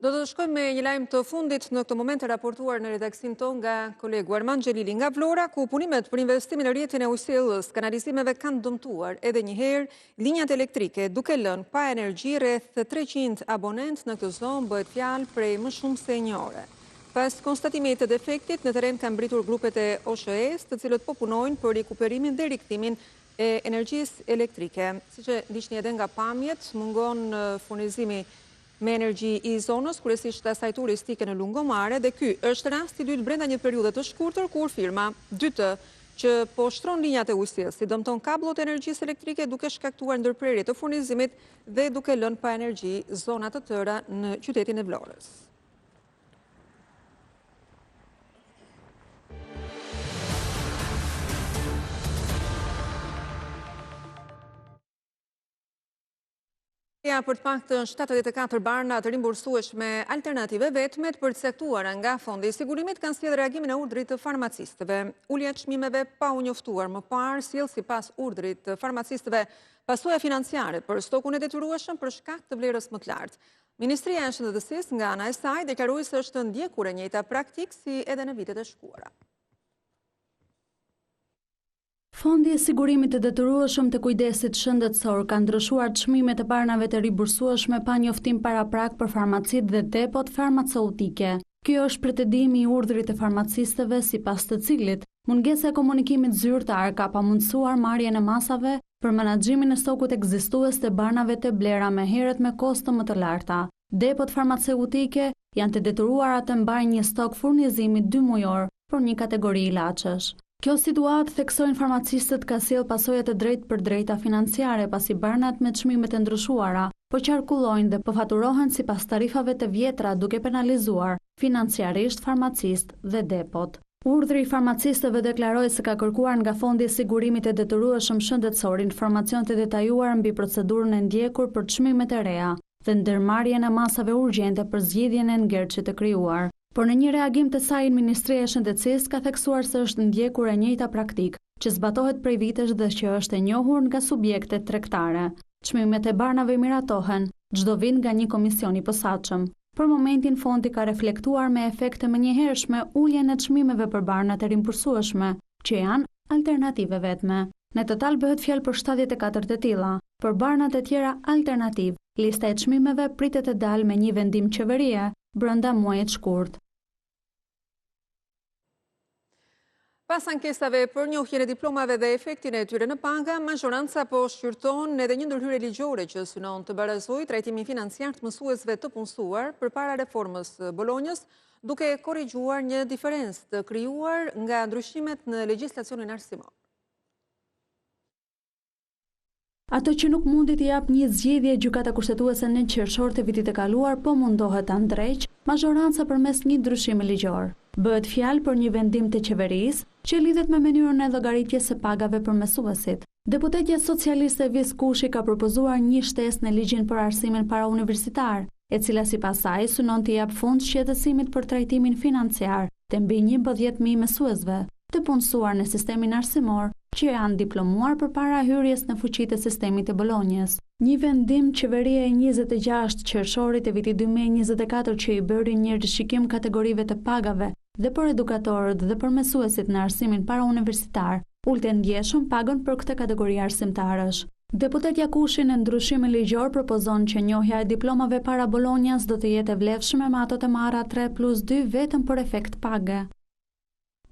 Do të shkojmë me një lajm të fundit në këtë moment e raportuar në redaksin ton nga kolegu Armand Xhelili nga Vlora, ku punimet për investimin në rrjetin e ujësillës, kanalizimeve kanë dëmtuar edhe një herë linjat elektrike, duke lënë pa energji rreth 300 abonent në këtë zonë, bëhet fjalë prej më shumë se një ore. Pas konstatimit të defektit, në terren kanë mbritur grupet e OSHE-s, të cilët po punojnë për rikuperimin dhe rikthimin e energjisë elektrike. Siç e ndiqni edhe nga pamjet, mungon furnizimi me energji i zonës, kryesisht asaj turistike në lungomare, dhe ky është rasti i dytë brenda një periudhe të shkurtër kur firma 2T që po shtron linjat e ujësisë, si dëmton kabllot e energjisë elektrike duke shkaktuar ndërprerje të furnizimit dhe duke lënë pa energji zona të tëra në qytetin e Vlorës. Për të paktën 74 barna të rimbursueshme alternative vetmet përcaktuara nga Fondi i Sigurimit kanë sjellë reagimin e urdhrit të farmacistëve. Ulja e çmimeve pa u njoftuar më parë sjell sipas urdhrit të farmacistëve pasoja financiare për stokun e detyrueshëm për shkak të vlerës më të lartë. Ministria e Shëndetësisë nga ana e saj deklaroi se është ndjekur e njëjta praktikë si edhe në vitet e shkuara. Fondi i Sigurimit të Detyrueshëm të Kujdesit Shëndetësor ka ndryshuar çmimet e barnave të rimbursueshme pa njoftim paraprak për farmacitë dhe depot farmaceutike. Ky është pretendimi i urdhrit të farmacistëve sipas të cilit mungesa e komunikimit zyrtar ka pamundsuar marrjen e masave për menaxhimin e stokut ekzistues të barnave të blera me herët me kosto më të larta. Depot farmaceutike janë të detyruara të mbajnë një stok furnizimi 2 mujor për një kategori ilaçesh. Kjo situatë, theksojnë farmacistët, ka sjellë pasoja të drejtë për drejta financiare pasi barnat me çmimet e ndryshuara po qarkullojnë dhe po faturohen sipas tarifave të vjetra duke penalizuar financiarisht farmacist dhe depot. Urdhri i farmacistëve deklaroi se ka kërkuar nga Fondi i Sigurimit të Detyrueshëm Shëndetësor informacion të detajuar mbi procedurën e ndjekur për çmimet e reja dhe ndërmarrjen e masave urgjente për zgjidhjen e ngerçit të krijuar. Por në një reagim të saj, Ministria e Shëndetësisë ka theksuar se është ndjekur e njëjta praktikë, që zbatohet prej vitesh dhe që është e njohur nga subjektet tregtare. Çmimet e barnave miratohen çdo vit nga një komision i posaçëm. Për momentin fondi ka reflektuar me efekte menjëhershme uljen e çmimeve për barnat e rimbursueshme, që janë alternative vetme. Në total bëhet fjalë për 74 të tilla. Për barnat e tjera alternativ, lista e çmimeve pritet të dalë me një vendim qeverie brenda muajit shkurt. Pas ankesave për njohjen e diplomave dhe efektin e tyre në paga, mazhoranca po shqyrton edhe një ndërhyrje ligjore që synon të barazojë trajtimin financiar të mësuesve të punësuar përpara reformës Bolonjës, duke korrigjuar një diferencë të krijuar nga ndryshimet në legjislacionin arsimor. Ato që nuk mundi të jap një zgjedhje gjykata kushtetuese në qershor të vitit e kaluar po mundohet ta ndreqë mazhoranca përmes një ndryshimi ligjor. Bëhet fjalë për një vendim të qeverisë që lidhet me mënyrën e llogaritjes së pagave për mësuesit. Deputetja socialiste Vis Kushi ka propozuar një shtesë në ligjin për arsimin parauniversitar, e cila sipas saj synon të jap fund shqetësimit për trajtimin financiar të mbi 11.000 mësuesve të punësuar në sistemin arsimor që janë diplomuar përpara hyrjes në fuqi të sistemit të Bolonjës. Një vendim qeverie e 26 qershorit të vitit 2024 që i bëri një rishikim kategorive të pagave dhe për edukatorët dhe për mësuesit në arsimin parauniversitar, ulte ndjeshëm pagën për këtë kategori arsimtarësh. Deputetja Kushi në ndryshimin ligjor propozon që njohja e diplomave para Bolonjas do të jetë e vlefshme me ato të marra 3+2 vetëm për efekt page.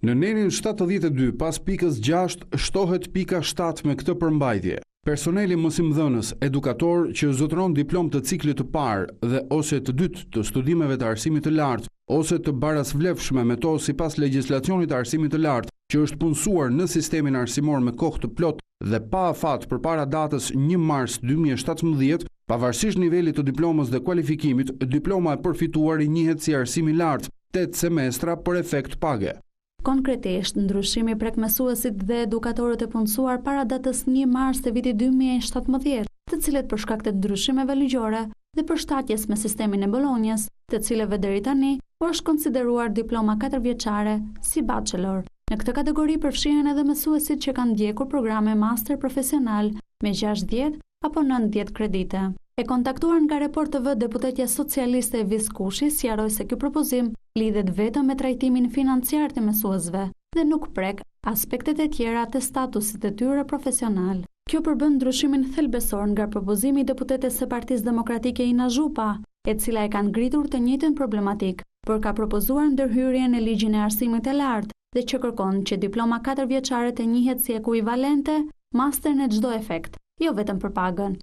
Në nenin 72 pas pikës 6 shtohet pika 7 me këtë përmbajtje. Personeli mësimdhënës edukator që zotëron diplom të ciklit të parë dhe ose të dytë të studimeve të arsimit të lartë ose të barasvlefshme me to sipas legjislacionit të arsimit të lartë që është punësuar në sistemin arsimor me kohë të plotë dhe pa afat përpara datës 1 mars 2017, pavarësisht nivelit të diplomës dhe kualifikimit, diploma e përfituar i njihet si arsimi i lartë, 8 semestra për efekt page. Konkretisht, ndryshimi prek mësuesit dhe edukatorët e punësuar para datës 1 mars të vitit 2017, të cilët për shkak të ndryshimeve ligjore dhe përshtatjes me sistemin e Bolonjës, të cilëve deri tani është konsideruar diploma 4 vjeçare si bachelor. Në këtë kategori përfshihen edhe mësuesit që kanë ndjekur programe master profesional me 60 apo 90 kredite. E kontaktuar nga Report TV, deputetja socialiste Vis Kushi sqaroi se ky propozim lidhet vetëm me trajtimin financiar të mësuesve dhe nuk prek aspektet e tjera të statusit të tyre profesional. Kjo përbën ndryshimin thelbësor nga propozimi i deputetes së Partisë Demokratike Ina Zhupa, e cila e ka ngritur të njëjtën problematik, por ka propozuar ndërhyrjen në ligjin e arsimit të lartë dhe që kërkon që diploma 4 vjeçare të njihet si ekuivalente master në çdo efekt, jo vetëm për pagën.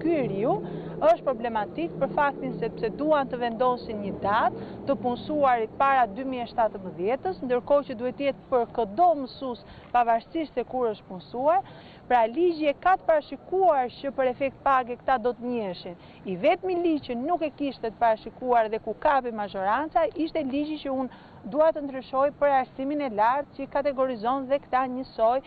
Ky riu është problematik për faktin sepse duan të vendosin një datë të punësuarit para 2017-ës, ndërkohë që duhet jetë për çdo mësues pavarësisht se kur është punësuar. Pra ligji e ka të parashikuar që për efekt page këta do të njiheshin. I vetmi ligj që nuk e kishte të parashikuar dhe ku kapi mazhoranca ishte ligji që unë dua të ndryshoj për arsimin e lartë që i kategorizon dhe këta njësoj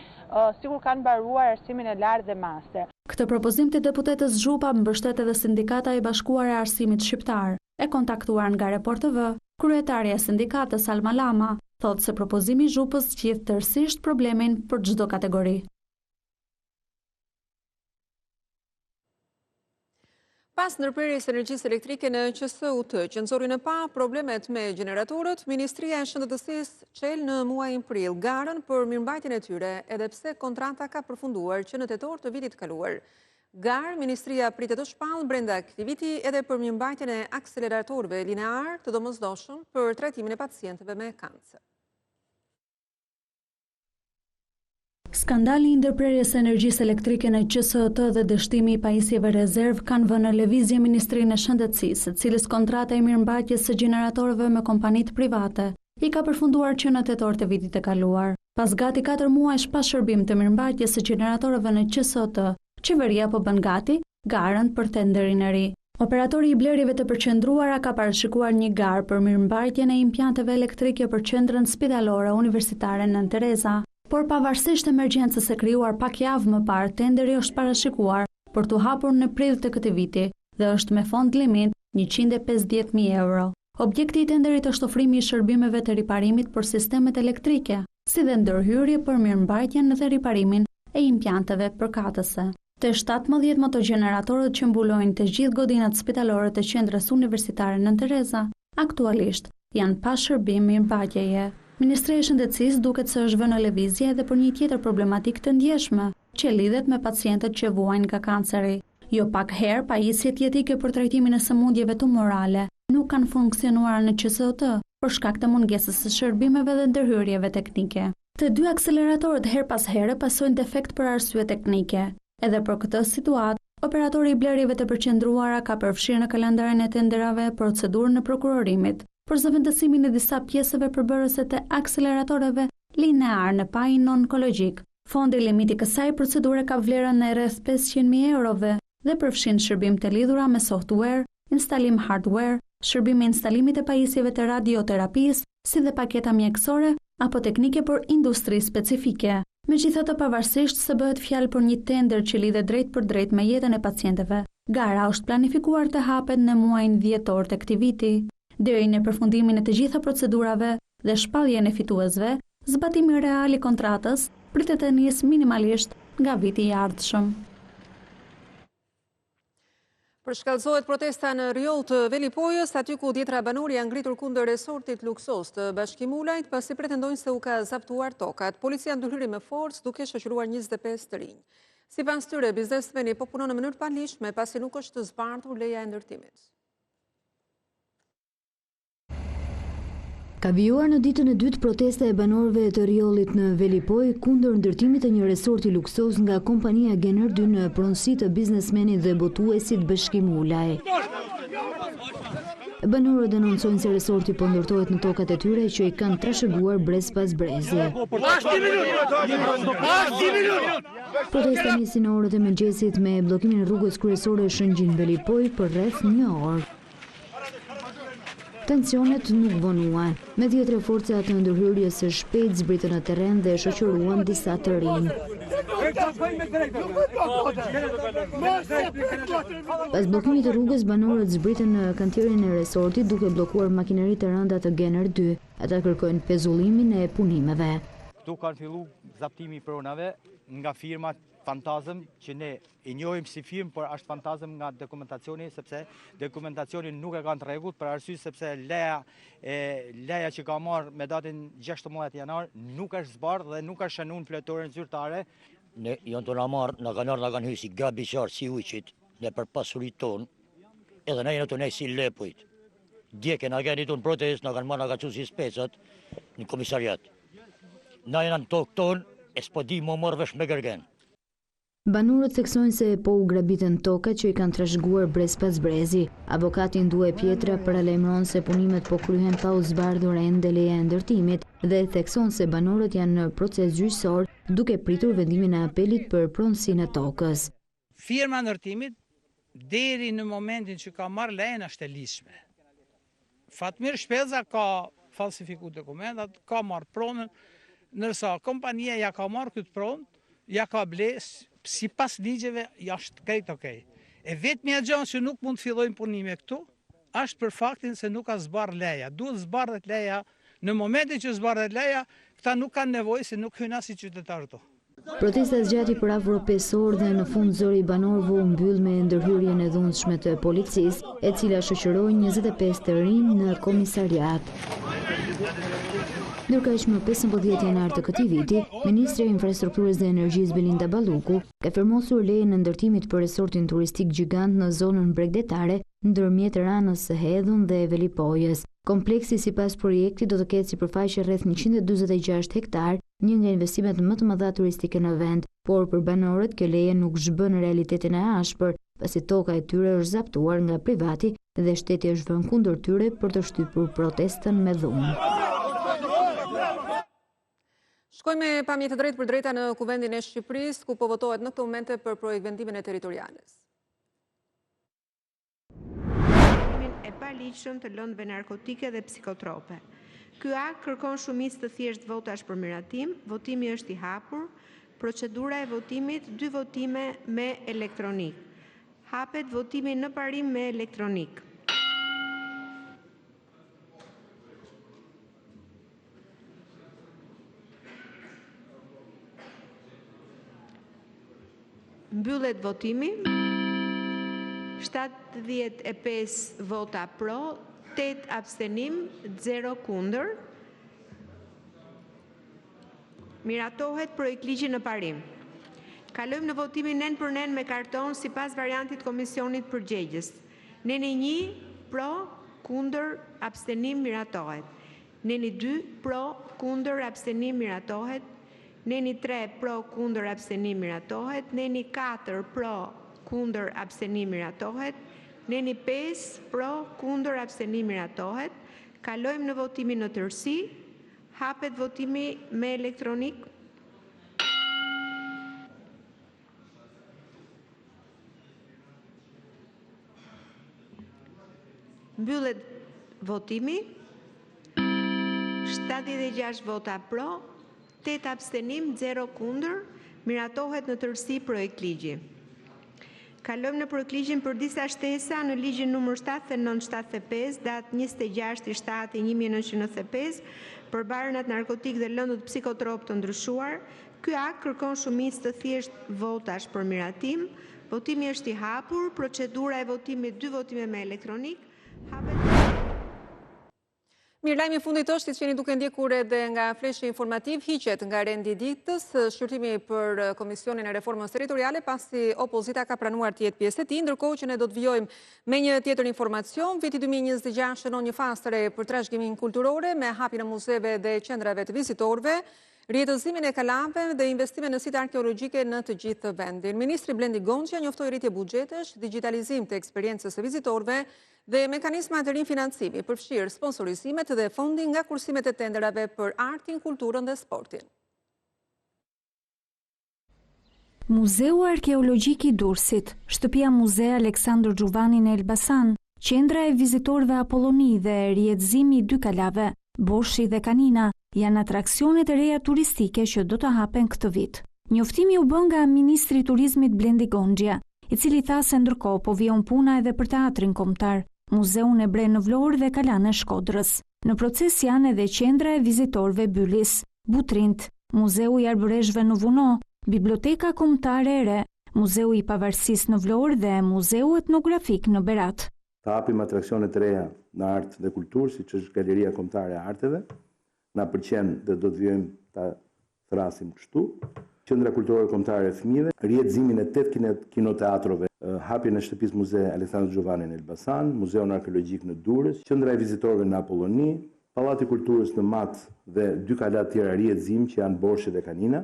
sikur kanë mbaruar arsimin e lartë dhe master. Këtë propozim të deputetës Zhupa mbështet edhe Sindikata e Bashkuar e Arsimit Shqiptar. E kontaktuar nga Report TV, kryetaria e sindikatës Alma Lama thotë se propozimi i Zhupës zgjidh tërësisht problemin për çdo kategori. Pas ndërprerjes energjisë elektrike në QSUT, që nxori në pa problemet me gjeneratorët, Ministria e Shëndetësisë çel në muajin prill garën për mirëmbajtjen e tyre, edhe pse kontrata ka përfunduar që në tetor të vitit kaluar. Garë, Ministria pritet të shpallë brenda këtij viti edhe për mirëmbajtjen e akseleratorëve linear të domosdoshëm për trajtimin e pacientëve me kancer. Skandali i ndërprerjes së energjisë elektrike në QSOT dhe dështimi i pajisjeve rezerv kanë vënë në lëvizje Ministrinë e Shëndetësisë, e cilës kontrata e mirëmbajtjes së gjeneratorëve me kompanitë private i ka përfunduar që në tetor të vitit të kaluar. Pas gati 4 muajsh pa shërbim të mirëmbajtjes së gjeneratorëve në QSOT, qeveria po bën gati garën për tenderin e ri. Operatori i blerjeve të përqendruara ka parashikuar një garë për mirëmbajtjen e implanteve elektrike për qendrën spitalore universitare Nën Tereza. Por pavarësisht emergjencës së krijuar pak javë më parë, tenderi është parashikuar për t'u hapur në prill të këtij viti dhe është me fond limit 150.000 euro. Objekti i tenderit është ofrimi i shërbimeve të riparimit për sistemet elektrike, si dhe ndërhyrje për mirëmbajtjen dhe riparimin e implanteve përkatëse. Të 17 motogeneratorët që mbulojnë të gjithë godinat spitalore të qendrës universitare Nën Tereza, aktualisht janë pa shërbim mirëmbajtjeje. Ministria e Shëndetësisë duket se është vënë në lëvizje edhe për një tjetër problematik të ndjeshme, që lidhet me pacientët që vuajnë nga kanceri. Jo pak herë, pajisjet jetike për trajtimin e sëmundjeve tumorale nuk kanë funksionuar në QSOT për shkak të mungesës së shërbimeve dhe ndërhyrjeve teknike. Të dy akseleratorët her pas here pasojnë defekt për arsye teknike. Edhe për këtë situatë, operatori i blerjeve të përqendruara ka përfshirë në kalendarin e tenderave procedurën e prokurorimit për zëvendësimin e disa pjesëve përbërëse të akseleratoreve linear në pajin onkologjik. Fondi limiti kësaj procedure ka vlerën në rreth 500.000 eurove dhe përfshin shërbim të lidhura me software, instalim hardware, shërbim e instalimit e pajisjeve të radioterapisë, si dhe paketa mjekësore apo teknike për industri specifike. Megjithatë, pavarësisht se bëhet fjalë për një tender që lidhet drejt për drejt me jetën e pacientëve, gara është planifikuar të hapet në muajin dhjetor të këtij viti. Deri në përfundimin e të gjitha procedurave dhe shpalljen e fituesve, zbatimi real i kontratës pritet të nisë minimalisht nga viti i ardhshëm. Përshkallëzohet protesta në rjoll të Velipojës, aty ku dhjetra banor janë ngritur kundër resortit luksos të Bashkimulajt, pasi pretendojnë se u ka zaptuar tokat. Policia ndërhyri me forcë duke shoqëruar 25 të rinj. Sipas tyre, biznesmeni po punon në mënyrë palishme pasi nuk është zbartur leja e ndërtimit. Ka vijuar në ditën e dytë protesta e banorëve të rjollit në Velipoj kundër ndërtimit të një resorti luksos nga kompania Gener 2 në pronësi të biznesmenit dhe botuesit Bashkimulaj. Banorët denoncojnë se resorti po ndërtohet në tokat e tyre që i kanë trashëguar brez pas brezi. Protesta nisi në orët e mëngjesit me bllokimin e rrugës kryesore Shëngjin Velipoj për rreth 1 orë. Tensionet nuk vonuan. Me dhjetra forca të ndërhyrjes së shpejt zbritën në terren dhe shoqëruan disa të rinj. Pas bllokimit të rrugës, banorët zbritën në kantierin e resortit duke bllokuar makineri të rënda të Gener 2. Ata kërkojnë pezullimin e punimeve. Këtu kanë filluar zaptimi pronave nga firmat fantazëm që ne i njohim si firmë, por është fantazëm nga dokumentacioni, sepse dokumentacioni nuk e kanë të rregullt për arsye sepse leja që ka marrë me datën 16 janar nuk është zbardhur dhe nuk është shënuar plotëren zyrtare. Ne janë të na marrë, na kanë hyrë si gabiçar si ujqit, ne për pasuritë tonë, edhe ne jemi të ne si lepujt. Dje që na kanë tonë protestë, na kanë marrë nga çusi specat në komisariat. Na janë në tokë tonë, e s'po di më marrë vesh me gërgen. Banorët theksojnë se po u grabitën tokat që i kanë trashëguar brez pas brezi. Avokati Ndue Pjetra paralajmëron se punimet po kryhen pa u zbardhur ende leja e ndërtimit dhe thekson se banorët janë në proces gjyqësor duke pritur vendimin e apelit për pronësinë e tokës. Firma ndërtimit deri në momentin që ka marrë lejen është e lishme. Fatmir Shpeza ka falsifiku dokumentat, ka marrë pronën, nërsa kompania ja ka marrë këtë pronë, ja ka bles, si pas ligjeve, jashtë krejt okej. E vetmja gjë që nuk mund të fillojnë punime këtu, është për faktin se nuk ka zbarë leja. Duhet zbardhet leja, në momentin që zbardhet leja, këta nuk kanë nevojë se nuk hyjnë as si qytetarë këtu. Protesta zgjati për afro 5 orë dhe në fund zëri banorëve u mbyll me ndërhyrjen e dhunshme të policisë, e cila shoqëroi 25 të rinj në komisariat. Ndërkaq më 15 janar të këtij viti, Ministri i Infrastrukturës dhe Energjisë Belinda Balluku ka firmosur lejen e ndërtimit për resortin turistik gjigant në zonën bregdetare ndërmjet Ranës së Hedhun dhe Velipojës. Kompleksi sipas projektit do të ketë sipërfaqe rreth 146 hektar, një nga investimet më të mëdha turistike në vend, por për banorët kjo leje nuk zhbën realitetin e ashpër, pasi toka e tyre është zaptuar nga privati dhe shteti është vënë kundër tyre për të shtypur protestën me dhunë. Shkojmë me pamje të drejtë për drejta në Kuvendin e Shqipërisë, ku po votohet në këto momente për projekt vendimin e territoriales. E paligjshëm të lëndëve narkotike dhe psikotrope. Ky akt kërkon shumicë të thjeshtë votash për miratim, votimi është i hapur, procedura e votimit 2 votime me elektronik. Hapet votimi në parim me elektronik. Mbyllet votimi. 75 vota pro, 8 abstenim, 0 kundër. Miratohet projektligji në parim. Kalojmë në votimin nën për nën me karton sipas variantit komisionit përgjegjës. Neni 1 pro, kundër, abstenim, miratohet. Neni 2 pro, kundër, abstenim, miratohet. Neni 3 pro, kundër, abstenim, miratohet. Neni 4 pro, kundër, abstenim, miratohet. Neni 5 pro, kundër, abstenim, miratohet. Kalojmë në votimin në tërësi. Hapet votimi me elektronik. Mbyllet votimi. 76 vota pro, 8 abstenim, 0 kundër, miratohet në tërësi projekt ligji. Kalojmë në projektligjin për disa shtesa në ligjin numër 7975, datë 26/7/1995, për baronat narkotik dhe lëndët psikotrop të ndryshuar. Ky akt kërkon shumicë të thjeshtë votash për miratim. Votimi është i hapur, procedura e votimit 2 votime me elektronik. Mirë, lajmi i fundit është, siç jeni duke ndjekur edhe nga fleshi informativ, hiqet nga rendi i ditës shqyrtimi për Komisionin e Reformës Territoriale, pasi opozita ka pranuar të jetë pjesë e tij, ndërkohë që ne do të vijojmë me një tjetër informacion. Viti 2026 shënon një fazë të re për trashëgiminë kulturore me hapjen e muzeve dhe qendrave të vizitorëve, rjetëzimin e kalave dhe investime në site arkeologjike në të gjithë vendin. Ministri Blendi Gonçja njoftoi rritje buxhetesh, digitalizim të eksperiencës së vizitorëve dhe mekanizma të rinfinancimi, përfshirë sponsorizimet dhe fondi nga kursimet e tenderave për artin, kulturën dhe sportin. Muzeu Arkeologjik i Durrësit, Shtëpia Muze Aleksandër Xhuvani në Elbasan, qendra e vizitorëve Apolloni dhe rjetëzimi i dy kalave, Boshi dhe Kanina, janë atraksionet e reja turistike që do të hapen këtë vit. Njoftimi u bën nga Ministri i Turizmit Blendi Gonçja, i cili tha se ndërkohë po vijon puna edhe për teatrin kombëtar, Muzeun e Bre në Vlorë dhe Kalan e Shkodrës. Në proces janë edhe qendra e vizitorëve Bylis, Butrint, Muzeu i Arbëreshëve në Vuno, Biblioteka Kombëtare e Re, Muzeu i Pavarësisë në Vlorë dhe Muzeu Etnografik në Berat. Të hapim atraksione të reja në art dhe kulturë, siç është Galeria Kombëtare e Arteve. Na pëlqen dhe do të vijojmë ta thrasim kështu. Qendra Kulturore Kombëtare e Fëmijëve, rjetëzimin e 8 kinoteatrove, hapjen e Shtëpisë Muze Aleksandër Xhuvani në Elbasan, Muzeun Arkeologjik në Durrës, qendra e vizitorëve në Apolloni, Pallati i Kulturës në Mat dhe 2 kala të tjera rjetëzim që janë Borshi dhe Kanina.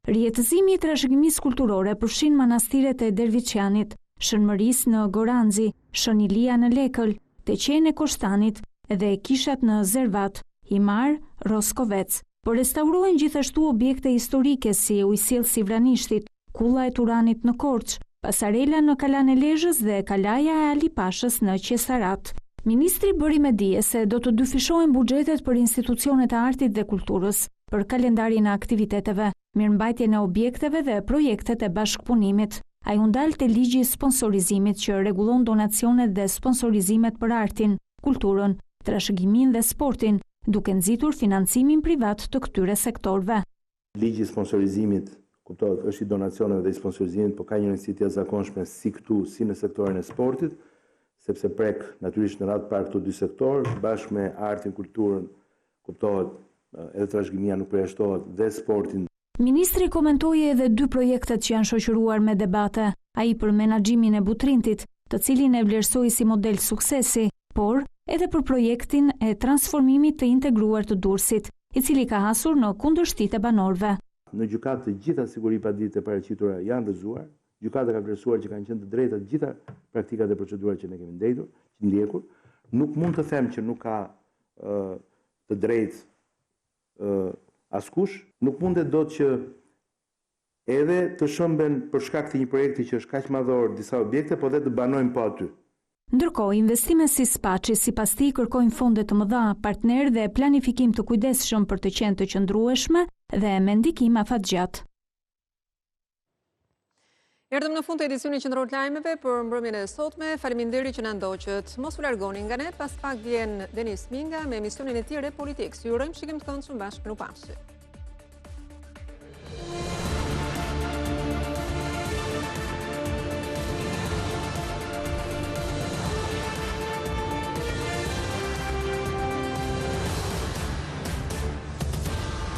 Rjetëzimi i trashëgimisë kulturore përfshin manastiret e Derviçjanit, Shënmëris në Goranzi, Shën Ilia në Lekël, Teqen e Koshtanit dhe kishat në Zervat, Himar, Roskovec. Por restaurohen gjithashtu objekte historike si ujësillsi Vranishtit, Kulla e Turanit në Korç, pasarela në Kalan e Lezhës dhe Kalaja e Alipashës në Qesarat. Ministri bëri me dije se do të dyfishohen buxhetet për institucionet e artit dhe kulturës, për kalendarin e aktiviteteve, mirëmbajtjen e objekteve dhe projektet e bashkëpunimit. Ai u ndal te ligji i sponsorizimit që rregullon donacionet dhe sponsorizimet për artin, kulturën, trashëgimin dhe sportin, duke nxitur financimin privat të këtyre sektorëve. Ligji i sponsorizimit kuptohet është i donacioneve dhe i sponsorizimit, por ka një rëndësi të jashtëzakonshme si këtu, si në sektorin e sportit, sepse prek natyrisht në radhë parë këto dy sektorë, bashkë me artin, kulturën, kuptohet edhe trashëgimia nuk përjashtohet dhe sportin. Ministri komentoi edhe dy projektet që janë shoqëruar me debate, ai për menaxhimin e Butrintit, të cilin e vlerësoi si model suksesi, por edhe për projektin e transformimit të integruar të Durrësit, i cili ka hasur në kundërshtitë e banorëve. Në gjykatë të gjitha siguripaditët e paraqitura janë rrëzuar, gjykata ka vlerësuar që kanë qenë të drejta të gjitha praktikat dhe procedurat që ne kemi ndjekur. Nuk mund të them që nuk ka të drejtë askush, nuk mundet dot që edhe të shëmben për shkak të një projekti që është kaq madhor disa objekte, po dhe të banojmë po aty. Ndërkohë, investime si Spaçi sipas tij kërkojnë fonde të mëdha, partner dhe planifikim të kujdesshëm për të qenë të qëndrueshme dhe me ndikim afatgjatë. Erdhëm në fund të edicionit qendror të lajmeve për mbrëmjen e sotme. Faleminderit që na ndoqët. Mos u largoni nga ne, pas pak vjen Denis Minga me emisionin e tij Repolitik. Ju urojmë shikim të këndshëm bashkë në pafshi.